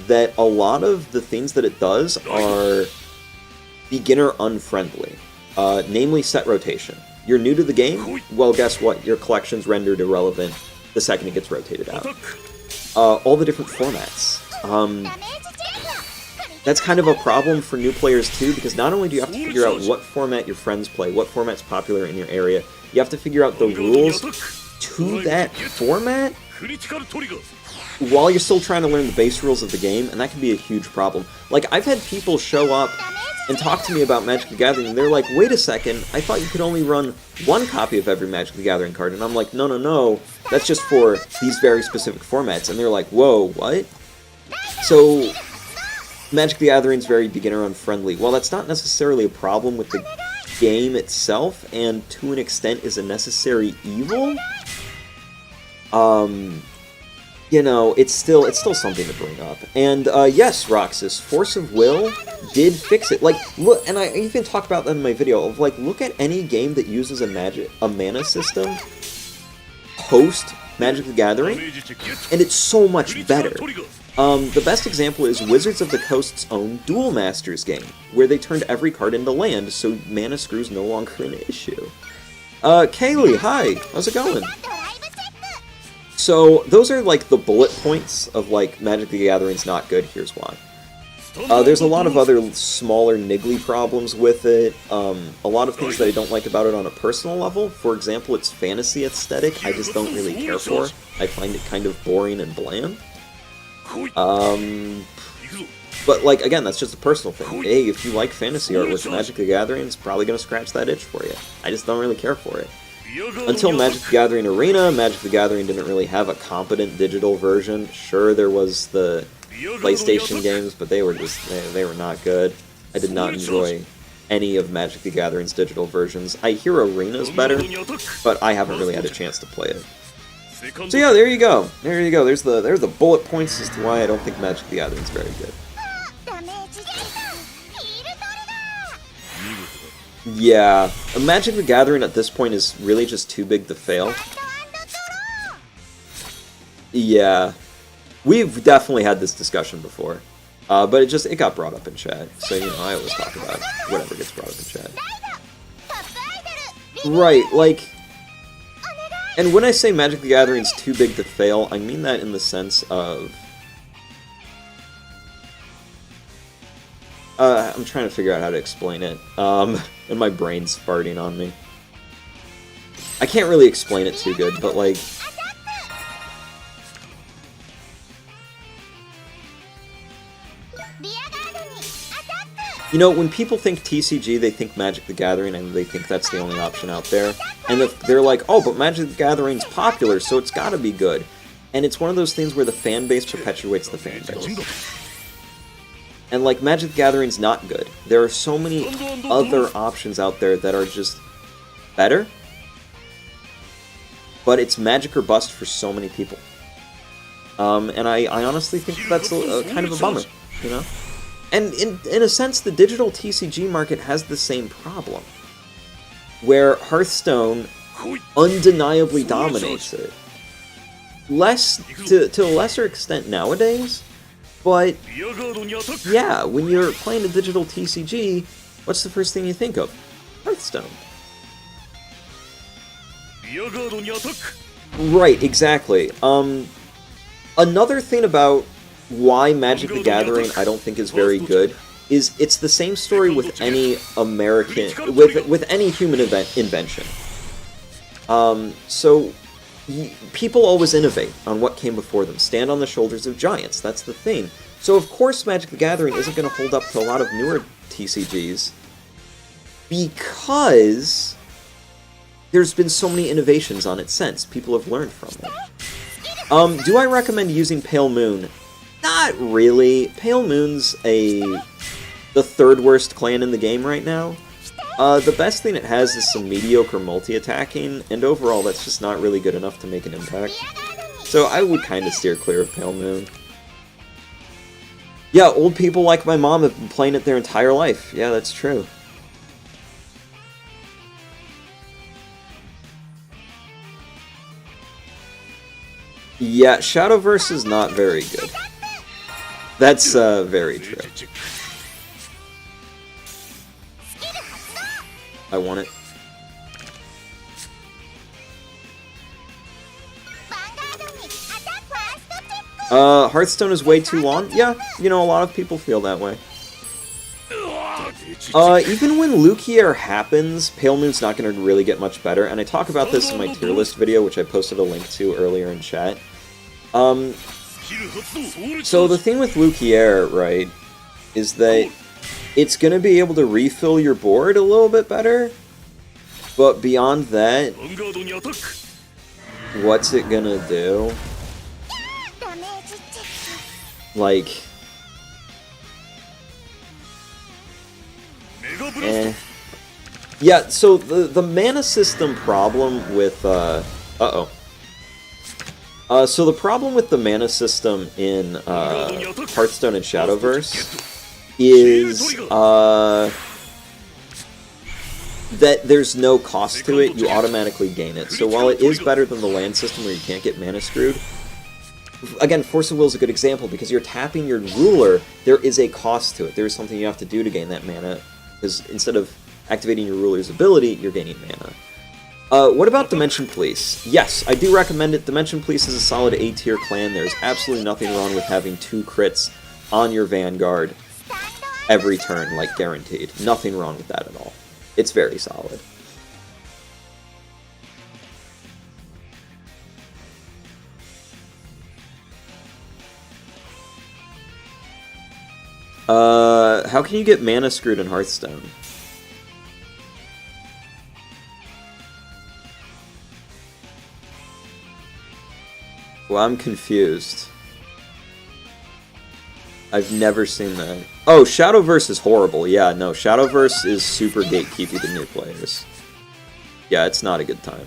that a lot of the things that it does are beginner unfriendly. Namely set rotation. You're new to the game? Well, guess what? Your collection's rendered irrelevant the second it gets rotated out. All the different formats. That's kind of a problem for new players too, because not only do you have to figure out what format your friends play, what format's popular in your area, you have to figure out the rules to that format while you're still trying to learn the base rules of the game, and that can be a huge problem. Like, I've had people show up and talk to me about Magic the Gathering, and they're like, wait a second, I thought you could only run one copy of every Magic the Gathering card, and I'm like, no, that's just for these very specific formats, and they're like, whoa, what? So, Magic the Gathering's very beginner unfriendly. While that's not necessarily a problem with the game itself, and to an extent is a necessary evil, you know, it's still something to bring up. And, yes, Roxas, Force of Will did fix it. Like, look, and I even talked about that in my video, of, like, look at any game that uses a mana system post Magic the Gathering, and it's so much better. The best example is Wizards of the Coast's own Duel Masters game, where they turned every card into land, so mana screw's no longer an issue. Kaylee, hi, how's it going? So, those are, like, the bullet points of, like, Magic the Gathering's not good, here's why. There's a lot of other smaller, niggly problems with it, a lot of things that I don't like about it on a personal level. For example, its fantasy aesthetic, I just don't really care for. I find it kind of boring and bland. But, like, again, that's just a personal thing. Hey, if you like fantasy art with Magic the Gathering, it's probably gonna scratch that itch for you. I just don't really care for it. Until Magic the Gathering Arena, Magic the Gathering didn't really have a competent digital version. Sure, there was the PlayStation games, but they were not good. I did not enjoy any of Magic the Gathering's digital versions. I hear Arena's better, but I haven't really had a chance to play it. So yeah, there you go. There you go. There's the bullet points as to why I don't think Magic the Gathering's very good. Yeah, Magic the Gathering at this point is really just too big to fail. Yeah, we've definitely had this discussion before, but it got brought up in chat, so, you know, I always talk about whatever gets brought up in chat. Right, like, and when I say Magic the Gathering's too big to fail, I mean that in the sense of, I'm trying to figure out how to explain it, and my brain's farting on me. I can't really explain it too good, but, like, you know, when people think TCG, they think Magic the Gathering, and they think that's the only option out there. And they're like, oh, but Magic the Gathering's popular, so it's gotta be good. And it's one of those things where the fan base perpetuates the fan base. And, like, Magic the Gathering's not good. There are so many other options out there that are just better. But it's Magic or bust for so many people. And I honestly think that's kind of a bummer, you know? And in a sense, the digital TCG market has the same problem, where Hearthstone undeniably dominates it. To a lesser extent nowadays, but yeah, when you're playing a digital TCG, what's the first thing you think of? Hearthstone. Right, exactly. Another thing about why Magic the Gathering I don't think is very good is it's the same story with any with any human invention. So people always innovate on what came before them, stand on the shoulders of giants, that's the thing. So of course Magic the Gathering isn't going to hold up to a lot of newer TCGs because there's been so many innovations on it since. People have learned from it. Do I recommend using Pale Moon? Not really. Pale Moon's the third worst clan in the game right now. The best thing it has is some mediocre multi-attacking, and overall that's just not really good enough to make an impact. So I would kind of steer clear of Pale Moon. Yeah, old people like my mom have been playing it their entire life. Yeah, that's true. Yeah, Shadowverse is not very good. That's very true. I want it. Hearthstone is way too long? Yeah, you know, a lot of people feel that way. Even when Lukier happens, Pale Moon's not going to really get much better, and I talk about this in my tier list video, which I posted a link to earlier in chat. So the thing with Lukier, right, is that it's going to be able to refill your board a little bit better, but beyond that, what's it going to do? Like... Yeah, so the mana system problem with, so the problem with the mana system in, Hearthstone and Shadowverse is, that there's no cost to it, you automatically gain it. So while it is better than the land system where you can't get mana screwed, again, Force of Will is a good example, because you're tapping your ruler, there is a cost to it. There is something you have to do to gain that mana, because instead of activating your ruler's ability, you're gaining mana. What about Dimension Police? Yes, I do recommend it. Dimension Police is a solid A-tier clan. There's absolutely nothing wrong with having 2 crits on your Vanguard every turn, like guaranteed. Nothing wrong with that at all. It's very solid. How can you get mana screwed in Hearthstone? Well, I'm confused. I've never seen that. Oh, Shadowverse is horrible. Yeah, no, Shadowverse is super gatekeepy to new players. Yeah, it's not a good time.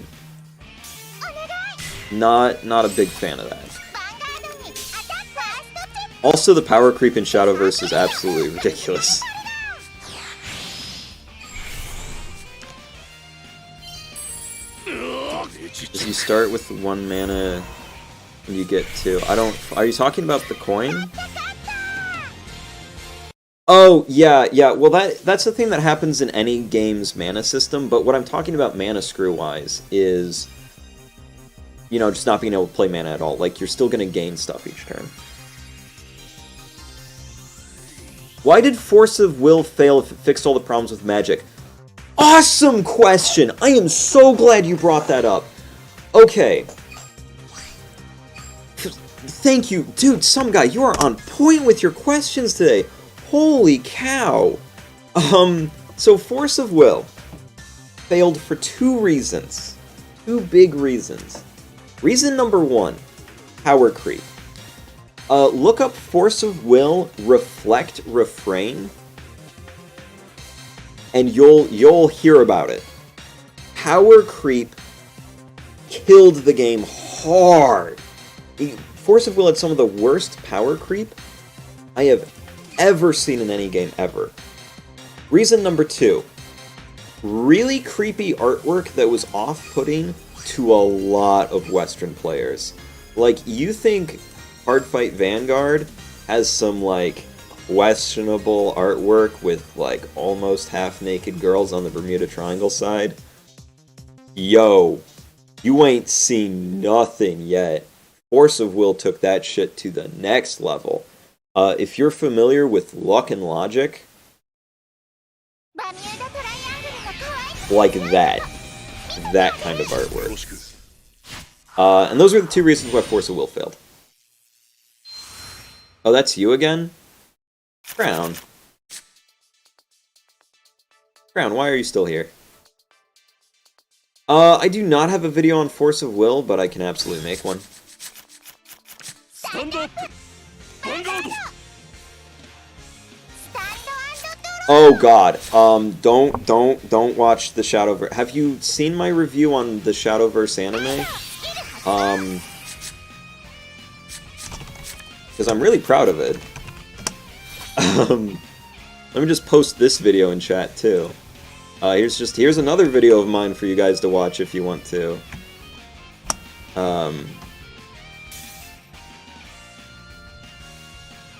Not a big fan of that. Also, the power creep in Shadowverse is absolutely ridiculous. Does you start with 1 mana and you get 2? I don't... Are you talking about the coin? Oh, yeah, well that's the thing that happens in any game's mana system, but what I'm talking about mana screw-wise is, you know, just not being able to play mana at all. Like, you're still gonna gain stuff each turn. Why did Force of Will fail if it fixed all the problems with Magic? Awesome question! I am so glad you brought that up. Okay. Thank you. Dude, some guy, you are on point with your questions today. Holy cow. So Force of Will failed for 2 reasons. 2 big reasons. Reason number 1, power creep. Look up Force of Will Reflect Refrain, and you'll hear about it. Power creep killed the game hard. Force of Will had some of the worst power creep I have ever seen in any game ever. Reason number 2, really creepy artwork that was off-putting to a lot of Western players. Like, you think Hardfight Vanguard has some, like, questionable artwork with, like, almost half-naked girls on the Bermuda Triangle side? Yo, you ain't seen nothing yet. Force of Will took that shit to the next level. If you're familiar with Luck and Logic, like that kind of artwork. And those are the 2 reasons why Force of Will failed. Oh, that's you again? Crown. Crown, why are you still here? I do not have a video on Force of Will, but I can absolutely make one. Stand up! Vanguard! Oh god. Don't watch the Shadowverse. Have you seen my review on the Shadowverse anime? Because I'm really proud of it. Let me just post this video in chat too. Here's another video of mine for you guys to watch if you want to.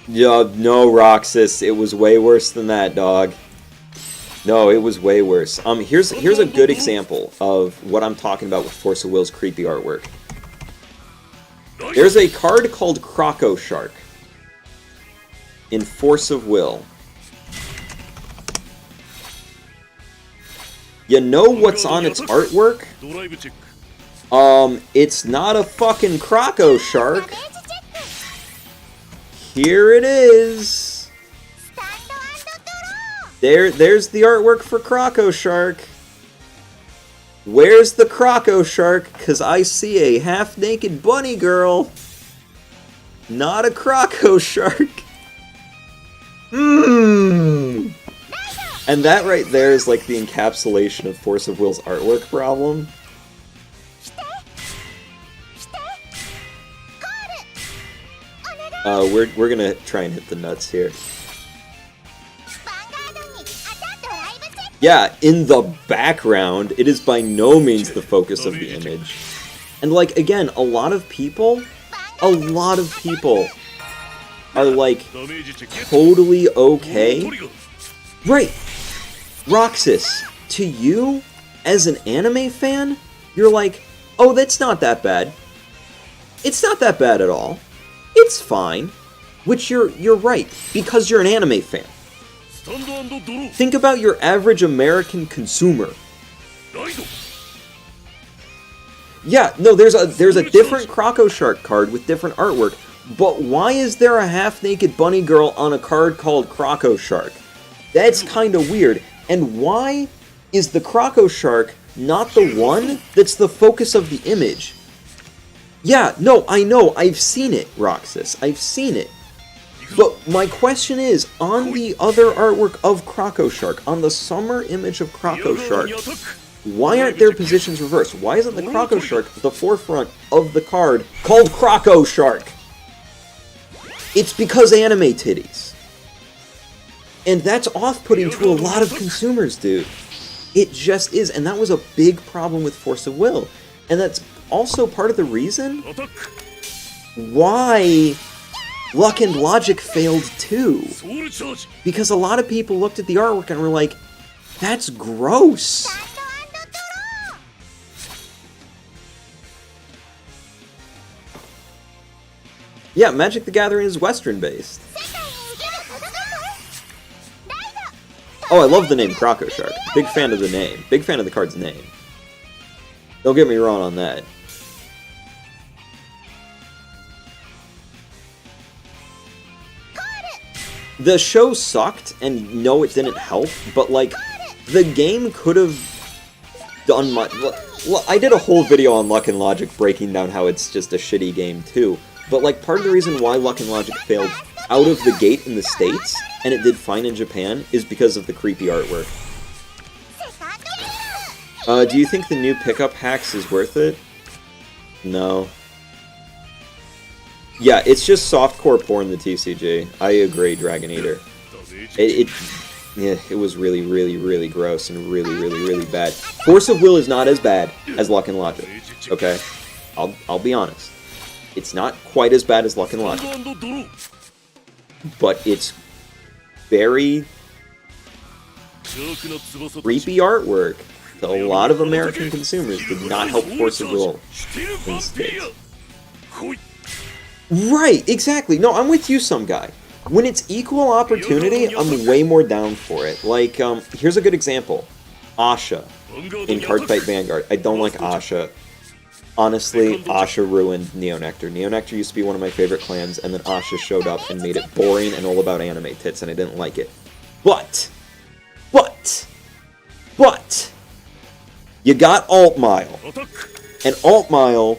Yeah, no, Roxas, it was way worse than that, dog. No, it was way worse. Here's a good example of what I'm talking about with Force of Will's creepy artwork. There's a card called Croco Shark in Force of Will. You know what's on its artwork? It's not a fucking Croco Shark. Here it is. There's the artwork for Croco Shark. Where's the Croco Shark? 'Cause I see a half-naked bunny girl. Not a Croco Shark. And that right there is like the encapsulation of Force of Will's artwork problem. We're gonna try and hit the nuts here. Yeah, in the background, it is by no means the focus of the image. And like, again, a lot of people are like, totally okay. Right, Roxas, to you, as an anime fan, you're like, oh, that's not that bad. It's not that bad at all. It's fine. Which you're right, because you're an anime fan. Think about your average American consumer. Yeah, no, there's a different Croco Shark card with different artwork, but why is there a half-naked bunny girl on a card called Croco Shark? That's kind of weird. And why is the Croco Shark not the one that's the focus of the image? Yeah, no, I know, I've seen it, Roxas, I've seen it. But my question is, on the other artwork of Croco Shark, on the summer image of Croco Shark, why aren't their positions reversed? Why isn't the Croco Shark the forefront of the card called Croco Shark? It's because anime titties. And that's off-putting to a lot of consumers, dude. It just is, and that was a big problem with Force of Will. And that's also part of the reason why Luck and Logic failed too. Because a lot of people looked at the artwork and were like, that's gross. Yeah, Magic the Gathering is Western-based. Oh, I love the name Croco Shark. Big fan of the name. Big fan of the card's name. Don't get me wrong on that. The show sucked, and no, it didn't help, but, like, the game could have done much. Well, I did a whole video on Luck and Logic breaking down how it's just a shitty game, too. But, like, part of the reason why Luck and Logic failed out of the gate in the States, and it did fine in Japan, is because of the creepy artwork. Do you think the new pickup hacks is worth it? No. Yeah, it's just softcore porn, the TCG. I agree, Dragon Eater. It was really, really, really gross and really, really, really bad. Force of Will is not as bad as Luck and Logic, okay? I'll be honest. It's not quite as bad as Luck and Logic. But it's very creepy artwork. A lot of American consumers did not help Force of Will in the States. Right, exactly. No, I'm with you, some guy. When it's equal opportunity, I'm way more down for it. Like, here's a good example. Asha in Cardfight Vanguard. I don't like Asha. Honestly, Asha ruined Neonectar. Neonectar used to be one of my favorite clans, and then Asha showed up and made it boring and all about anime tits, and I didn't like it. But, you got Altmile. And Altmile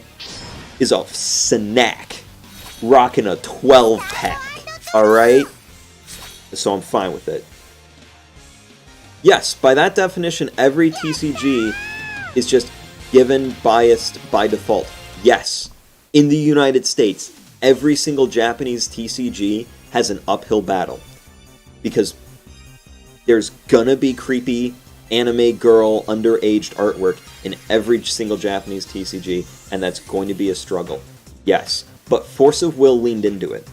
is a snack. Rocking a 12-pack. Alright? So I'm fine with it. Yes, by that definition, every TCG is just given biased by default. Yes, in the United States, every single Japanese TCG has an uphill battle. Because there's gonna be creepy anime girl underaged artwork in every single Japanese TCG, and that's going to be a struggle. Yes, but Force of Will leaned into it.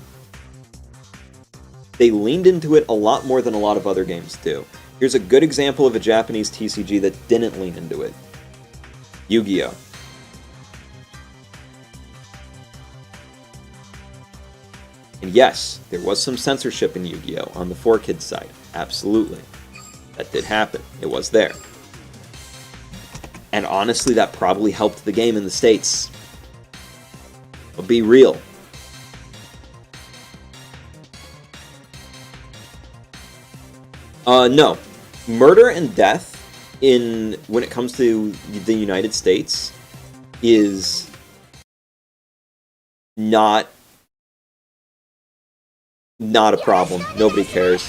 They leaned into it a lot more than a lot of other games do. Here's a good example of a Japanese TCG that didn't lean into it. Yu-Gi-Oh! And yes, there was some censorship in Yu-Gi-Oh! On the 4Kids side. Absolutely. That did happen. It was there. And honestly, that probably helped the game in the States. But be real. No. Murder and death when it comes to the United States is not a problem. Nobody cares.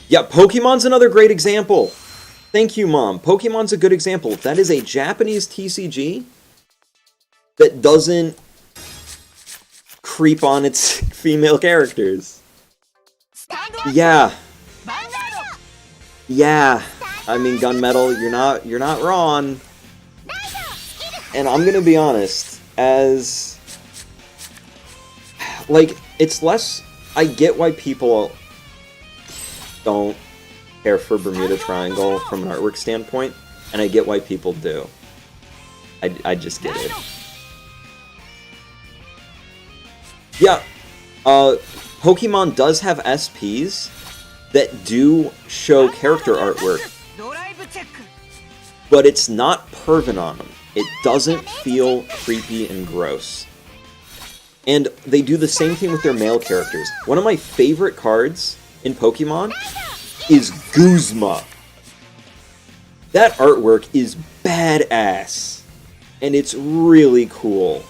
Yeah, Pokemon's another great example. Thank you, Mom. Pokemon's a good example. That is a Japanese TCG that doesn't creep on its female characters. Yeah. Yeah. I mean, Gunmetal, you're not wrong. And I'm gonna be honest, as like, it's less, I get why people don't care for Bermuda Triangle from an artwork standpoint, and I get why people do. I just get it. Yeah, Pokemon does have SPs that do show character artwork, but it's not pervin on them. It doesn't feel creepy and gross. And they do the same thing with their male characters. One of my favorite cards in Pokemon is Guzma. That artwork is badass. And it's really cool.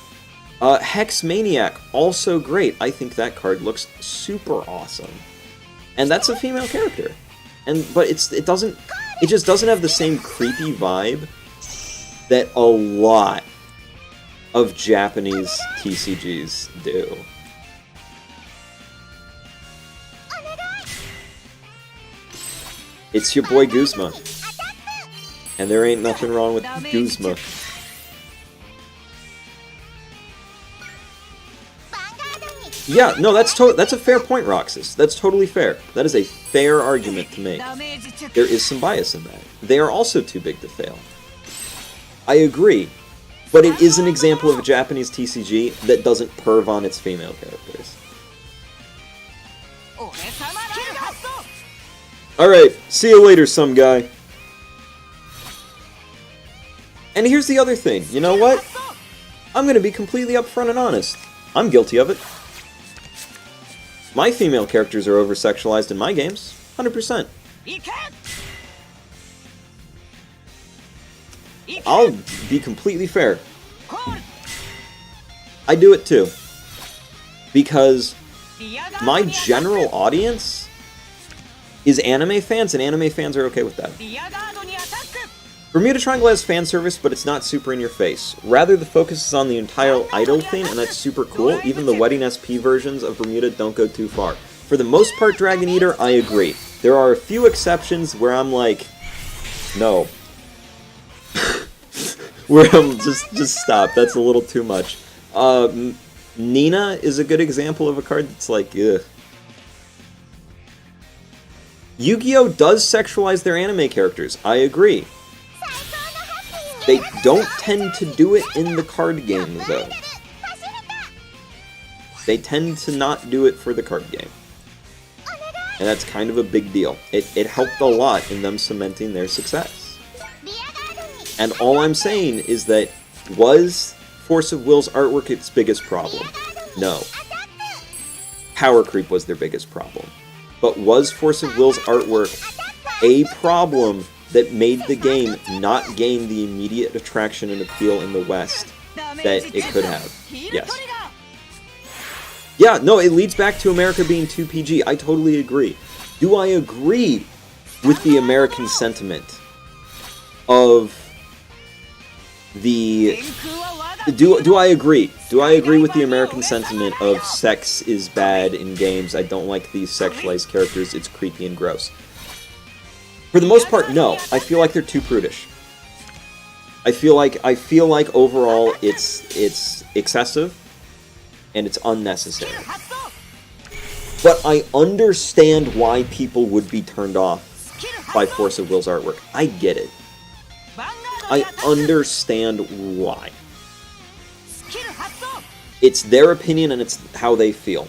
Hex Maniac, also great. I think that card looks super awesome. And that's a female character. But it just doesn't have the same creepy vibe that a lot of Japanese TCGs do. It's your boy Guzma. And there ain't nothing wrong with Guzma. Yeah, no, that's a fair point, Roxas. That's totally fair. That is a fair argument to make. There is some bias in that. They are also too big to fail. I agree, but it is an example of a Japanese TCG that doesn't perv on its female characters. Alright, see you later, some guy. And here's the other thing, you know what? I'm gonna be completely upfront and honest. I'm guilty of it. My female characters are over-sexualized in my games, 100%. I'll be completely fair. I do it too. Because my general audience is anime fans, and anime fans are okay with that. Bermuda Triangle has fan service, but it's not super in your face. Rather, the focus is on the entire idol thing, and that's super cool. Even the Wedding SP versions of Bermuda don't go too far. For the most part, Dragon Eater, I agree. There are a few exceptions where I'm like, no. Where I'm just stop. That's a little too much. Nina is a good example of a card that's like, ugh. Yu-Gi-Oh! Does sexualize their anime characters. I agree. They don't tend to do it in the card game, though. They tend to not do it for the card game. And that's kind of a big deal. It helped a lot in them cementing their success. And all I'm saying is that, was Force of Will's artwork its biggest problem? No. Power creep was their biggest problem. But was Force of Will's artwork a problem that made the game not gain the immediate attraction and appeal in the West that it could have? Yes. Yeah, no, it leads back to America being too PG. I totally agree. Do I agree with the American sentiment of the... Do I agree? Do I agree with the American sentiment of sex is bad in games? I don't like these sexualized characters. It's creepy and gross. For the most part, no. I feel like they're too prudish. I feel like overall it's excessive and it's unnecessary. But I understand why people would be turned off by Force of Will's artwork. I get it. I understand why. It's their opinion and it's how they feel.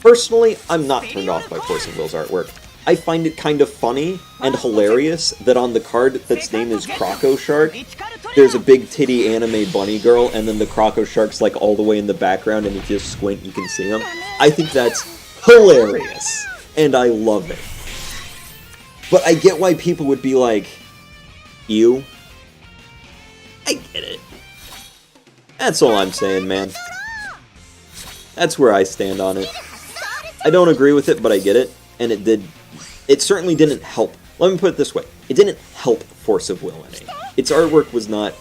Personally, I'm not turned off by Force of Will's artwork. I find it kind of funny and hilarious that on the card that's name is Croco Shark, there's a big titty anime bunny girl, and then the Croco Shark's like all the way in the background, and if you squint, you can see him. I think that's hilarious, and I love it. But I get why people would be like, ew. I get it. That's all I'm saying, man. That's where I stand on it. I don't agree with it, but I get it, and it certainly didn't help. Let me put it this way. It didn't help Force of Will any. Its artwork was not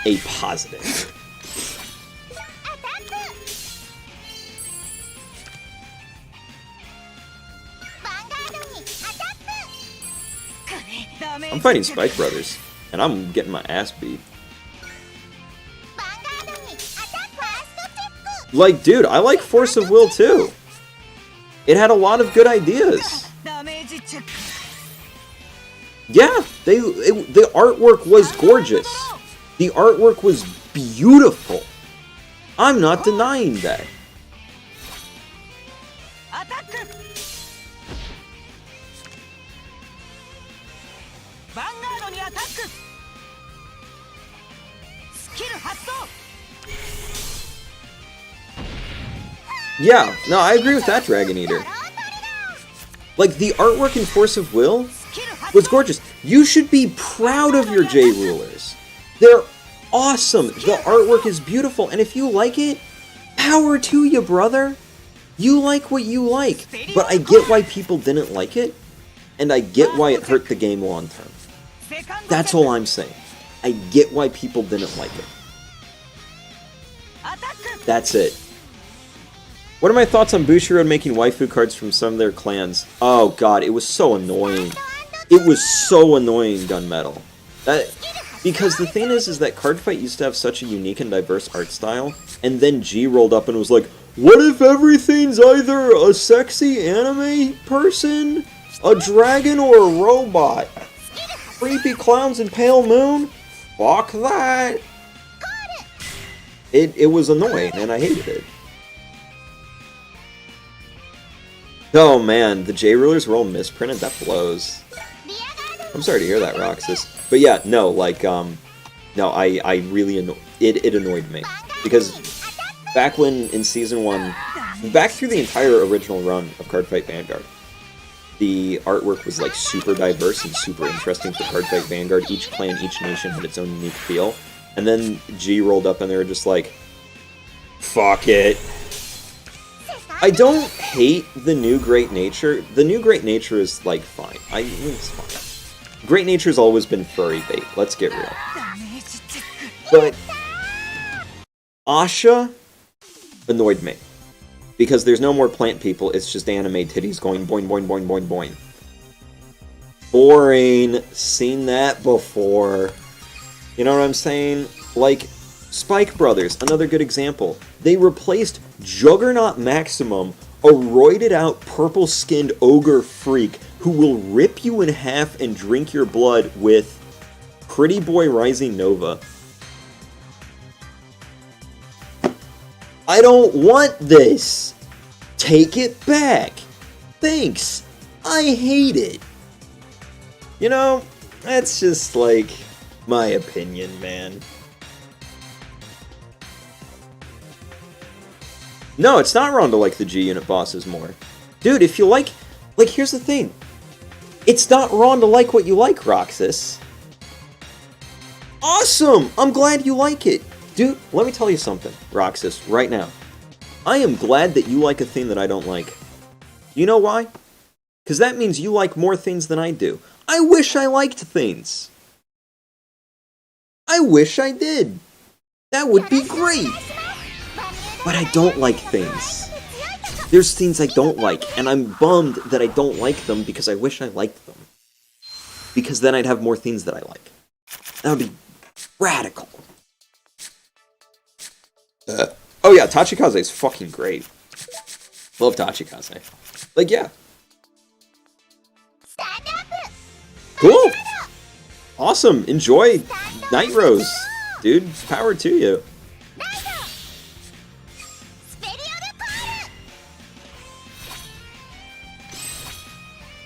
a positive. I'm fighting Spike Brothers, and I'm getting my ass beat. Like, dude, I like Force of Will too. It had a lot of good ideas. Yeah, the artwork was gorgeous. The artwork was beautiful. I'm not denying that. Yeah, no, I agree with that, Dragon Eater. Like, the artwork in Force of Will was gorgeous. You should be proud of your J-Rulers. They're awesome. The artwork is beautiful, and if you like it, power to you, brother. You like what you like. But I get why people didn't like it, and I get why it hurt the game long term. That's all I'm saying. I get why people didn't like it. That's it. What are my thoughts on Bushiroad making waifu cards from some of their clans? Oh god, it was so annoying. It was so annoying, Gunmetal. Because the thing is that Cardfight used to have such a unique and diverse art style, and then G rolled up and was like, what if everything's either a sexy anime person, a dragon, or a robot? Creepy clowns and pale moon? Fuck that! It was annoying, and I hated it. Oh man, the J-Rulers were all misprinted? That blows. I'm sorry to hear that, Roxas. But yeah, no, like, no, I really, it annoyed me. Because back when, in Season 1, back through the entire original run of Cardfight Vanguard, the artwork was, like, super diverse and super interesting for Cardfight Vanguard. Each clan, each nation had its own unique feel. And then G rolled up and they were just like, fuck it. I don't hate the new Great Nature. The new Great Nature is, like, fine. It's fine. Great Nature's always been furry bait. Let's get real. But Asha annoyed me. Because there's no more plant people, it's just anime titties going boing, boing, boing, boing, boing. Boring. Seen that before. You know what I'm saying? Like, Spike Brothers, another good example. They replaced Juggernaut Maximum, a roided-out, purple-skinned ogre freak who will rip you in half and drink your blood, with Pretty Boy Rising Nova. I don't want this! Take it back! Thanks! I hate it! You know, that's just, like, my opinion, man. No, it's not wrong to like the G-Unit bosses more. Dude, if you like, here's the thing. It's not wrong to like what you like, Roxas. Awesome! I'm glad you like it. Dude, let me tell you something, Roxas, right now. I am glad that you like a thing that I don't like. You know why? Because that means you like more things than I do. I wish I liked things. I wish I did. That would be great. But I don't like things. There's things I don't like, and I'm bummed that I don't like them because I wish I liked them. Because then I'd have more things that I like. That would be radical. Oh yeah, Tachikaze is fucking great. Love Tachikaze. Like, yeah. Cool! Awesome! Enjoy Night Rose! Dude, power to you.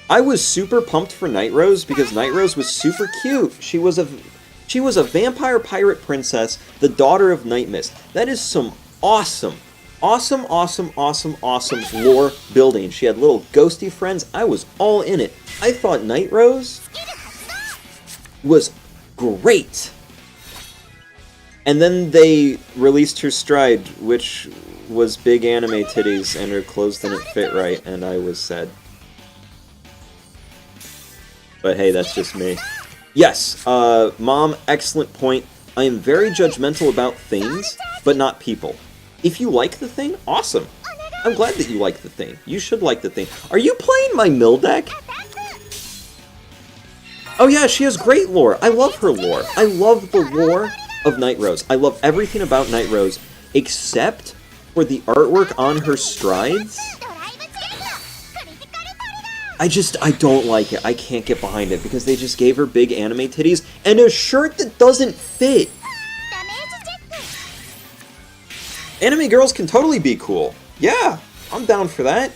I was super pumped for Night Rose because Night Rose was super cute. She was a vampire pirate princess, the daughter of Night Mist. That is some awesome lore building. She had little ghosty friends. I was all in it. I thought Night Rose was great. And then they released her Stride, which was big anime titties, and her clothes didn't fit right, and I was sad. But hey, that's just me. Yes, Mom, excellent point. I am very judgmental about things, but not people. If you like the thing, awesome. I'm glad that you like the thing. You should like the thing. Are you playing my mill deck? Oh yeah, she has great lore. I love her lore. I love the lore of Night Rose. I love everything about Night Rose, except for the artwork on her strides. I don't like it. I can't get behind it because they just gave her big anime titties and a shirt that doesn't fit. Anime girls can totally be cool. Yeah, I'm down for that.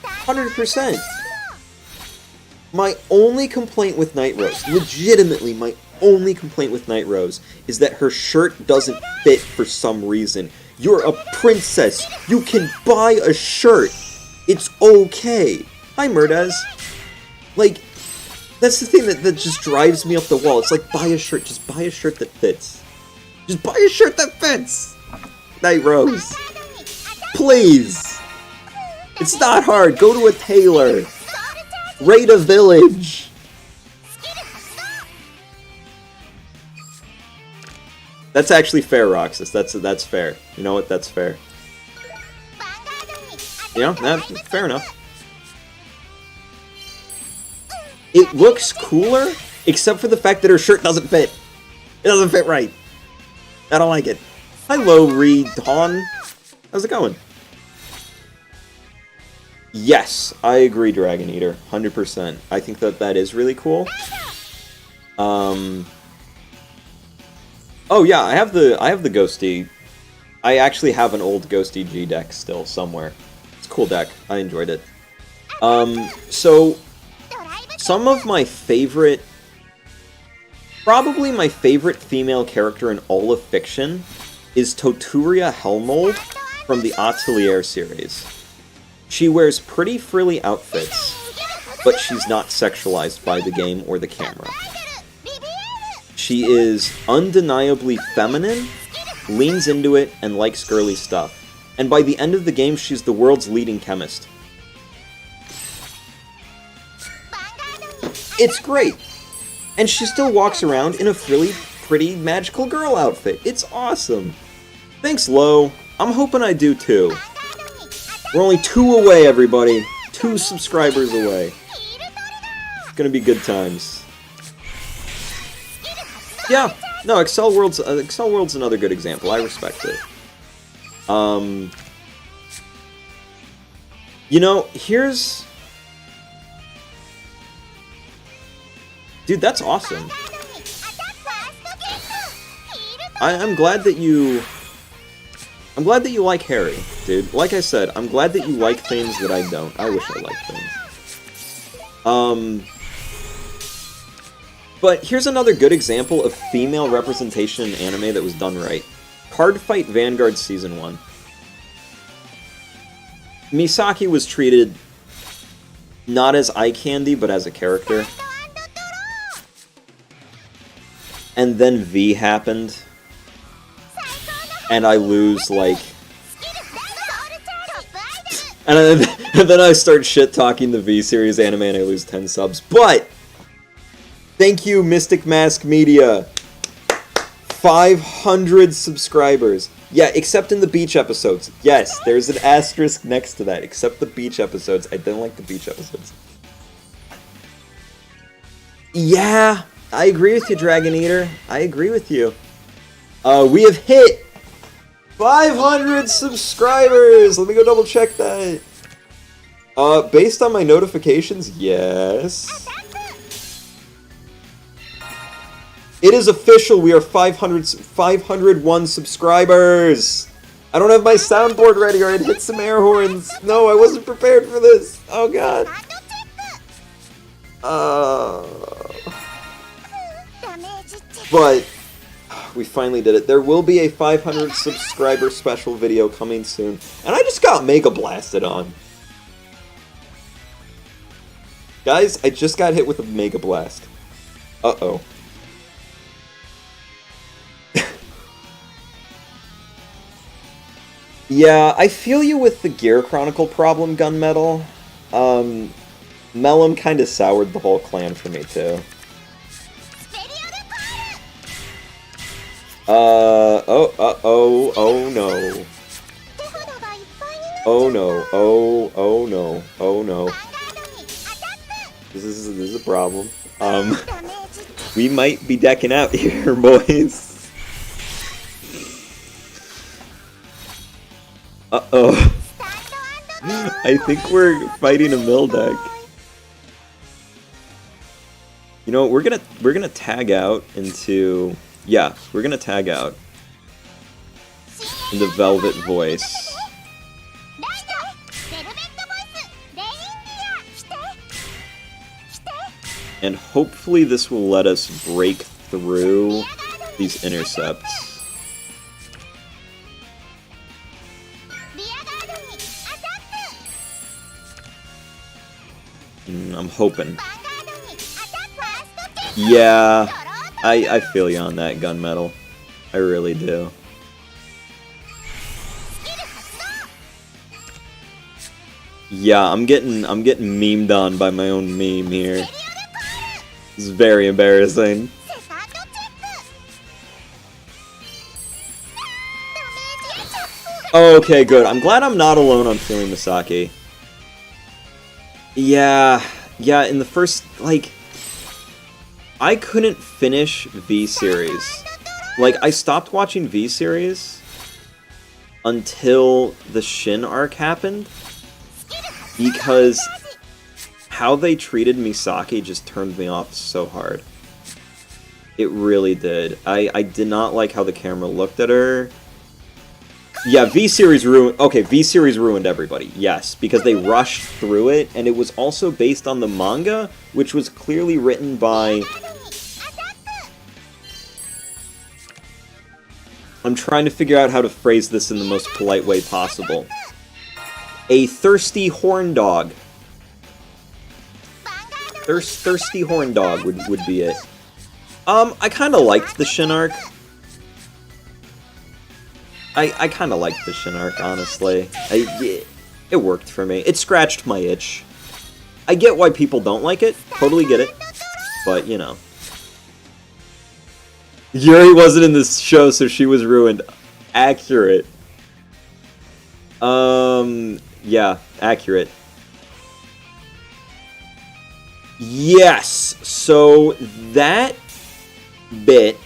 100%. My only complaint with Night Rose, legitimately my only complaint with Night Rose, is that her shirt doesn't fit for some reason. You're a princess. You can buy a shirt. It's okay. Hi, Murdaz. Like, that's the thing that just drives me up the wall. It's like, buy a shirt. Just buy a shirt that fits. Just buy a shirt that fits. Night Rose. Please. It's not hard. Go to a tailor. Raid a village. That's actually fair, Roxas. That's fair. You know what? That's fair. You know, fair enough. It looks cooler, except for the fact that her shirt doesn't fit. It doesn't fit right. I don't like it. Hello, Reed Dawn. How's it going? Yes, I agree, Dragon Eater. 100%. I think that is really cool. Oh yeah, I have the Ghosty. I actually have an old Ghosty G deck still somewhere. It's a cool deck. I enjoyed it. So some of my favorite, probably my favorite female character in all of fiction is Toturia Hellmold from the Atelier series. She wears pretty frilly outfits, but she's not sexualized by the game or the camera. She is undeniably feminine, leans into it, and likes girly stuff. And by the end of the game, she's the world's leading chemist. It's great! And she still walks around in a frilly, pretty, magical girl outfit. It's awesome! Thanks, Lo. I'm hoping I do too. We're only 2 away, everybody. 2 subscribers away. It's gonna be good times. Yeah, no, Excel World's another good example. I respect it. You know, here's... Dude, that's awesome. I'm glad that you... I'm glad that you like Harry, dude. Like I said, I'm glad that you like things that I don't. I wish I liked things. But here's another good example of female representation in anime that was done right. Card Fight Vanguard Season 1. Misaki was treated not as eye candy, but as a character. And then V happened. And I lose, like, And then I start shit-talking the V-Series anime and I lose 10 subs. But, thank you, Mystic Mask Media. 500 subscribers. Yeah, except in the beach episodes. Yes, there's an asterisk next to that. Except the beach episodes. I didn't like the beach episodes. Yeah, I agree with you, Dragon Eater. I agree with you. We have hit 500 subscribers! Let me go double check that. Based on my notifications, yes. It is official, we are 501 subscribers! I don't have my soundboard ready or I'd hit some air horns. No, I wasn't prepared for this. Oh god. But we finally did it. There will be a 500 subscriber special video coming soon. And I just got Mega Blasted on. Guys, I just got hit with a Mega Blast. Uh-oh. Yeah, I feel you with the Gear Chronicle problem, Gunmetal. Mellum kinda soured the whole clan for me, too. Oh no. Oh no, oh no, oh no. This is a problem. We might be decking out here, boys. Uh-oh. I think we're fighting a mill deck. You know, we're gonna tag out into... Yeah, we're gonna tag out into Velvet Voice. And hopefully this will let us break through these intercepts. I'm hoping. Yeah, I feel you on that, Gunmetal. I really do. Yeah, I'm getting memed on by my own meme here. This is very embarrassing. Okay, good. I'm glad I'm not alone on feeling Misaki. Yeah, in the first, like... I couldn't finish V-Series. Like, I stopped watching V-Series until the Shin arc happened, because how they treated Misaki just turned me off so hard. It really did. I did not like how the camera looked at her. Yeah, V-Series ruined... Okay, V-Series ruined everybody, yes, because they rushed through it, and it was also based on the manga, which was clearly written by... I'm trying to figure out how to phrase this in the most polite way possible. A thirsty horn dog. Thirsty horn dog would be it. I kind of liked the Shin arc. I kind of liked the Shin arc, honestly. It worked for me. It scratched my itch. I get why people don't like it. Totally get it. But, you know. Yuri wasn't in this show, so she was ruined. Accurate. Yeah, accurate. Yes, so that bit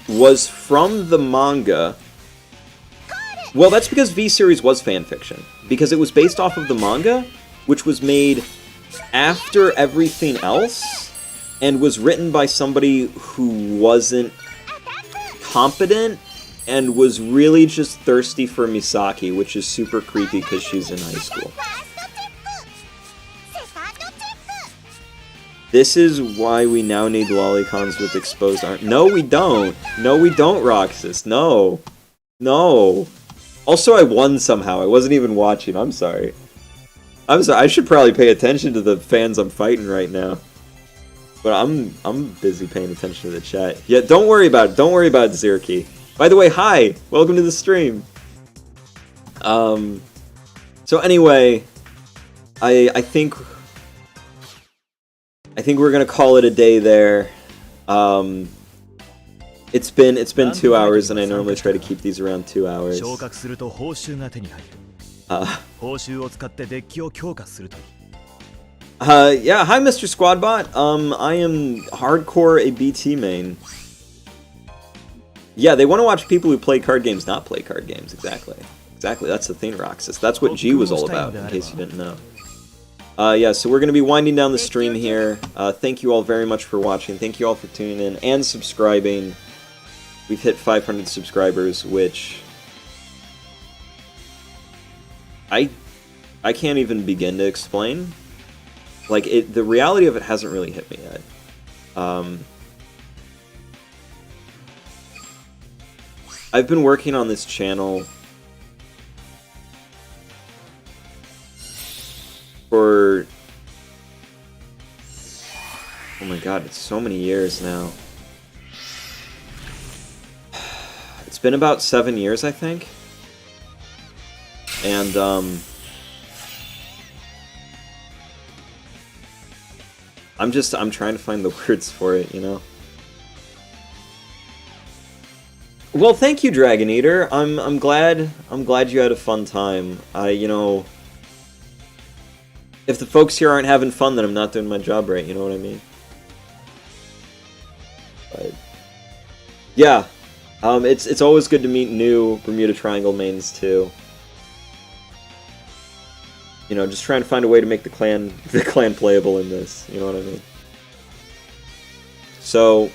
was from the manga. Well, that's because V-Series was fanfiction. Because it was based off of the manga, which was made after everything else, and was written by somebody who wasn't competent, and was really just thirsty for Misaki, which is super creepy because she's in high school. This is why we now need lolicons with exposed arm. No, we don't. No, we don't, Roxas. No. No. Also, I won somehow. I wasn't even watching. I'm sorry. I'm sorry. I should probably pay attention to the fans I'm fighting right now. But I'm busy paying attention to the chat. Yeah, don't worry about it. Don't worry about it, Zirky. By the way, hi! Welcome to the stream. So anyway, I think we're gonna call it a day there. It's been 2 hours, and I normally try to keep these around 2 hours. Yeah, hi Mr. Squadbot. I am hardcore a BT main. Yeah, they want to watch people who play card games not play card games, exactly. Exactly, that's the thing, Roxas. That's what G was all about, in case you didn't know. Yeah, so we're going to be winding down the stream here. Thank you all very much for watching. Thank you all for tuning in and subscribing. We've hit 500 subscribers, which I can't even begin to explain. Like, the reality of it hasn't really hit me yet. I've been working on this channel for, oh my god, it's so many years now. It's been about 7 years, I think. And, I'm trying to find the words for it, you know? Well, thank you, Dragon Eater. I'm glad you had a fun time. You know, if the folks here aren't having fun, then I'm not doing my job right, you know what I mean? But yeah, it's always good to meet new Bermuda Triangle mains too. You know, just trying to find a way to make the clan playable in this, you know what I mean? So,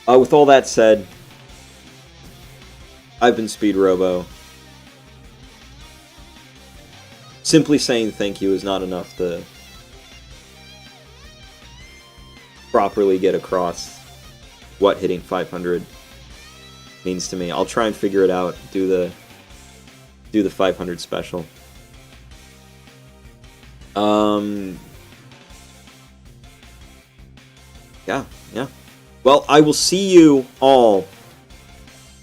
with all that said, I've been Speedrobo. Simply saying thank you is not enough to properly get across what hitting 500 means to me. I'll try and figure it out, do the 500 special. Yeah. Well, I will see you all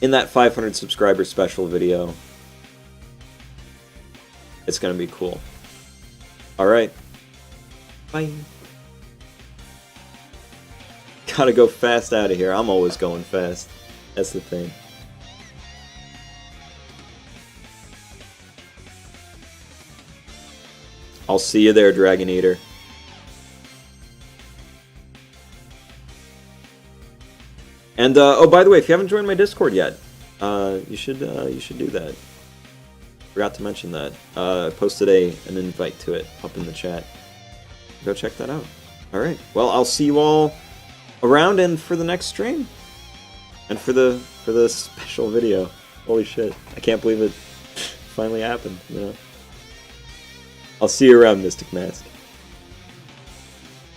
in that 500 subscriber special video. It's gonna be cool. Alright. Bye. Gotta go fast out of here. I'm always going fast. That's the thing. I'll see you there, Dragon Eater. And oh, by the way, if you haven't joined my Discord yet, you should do that. Forgot to mention that. I posted an invite to it up in the chat. Go check that out. All right. Well, I'll see you all around and for the next stream, and for the special video. Holy shit! I can't believe it finally happened. You know. I'll see you around, Mystic Mask.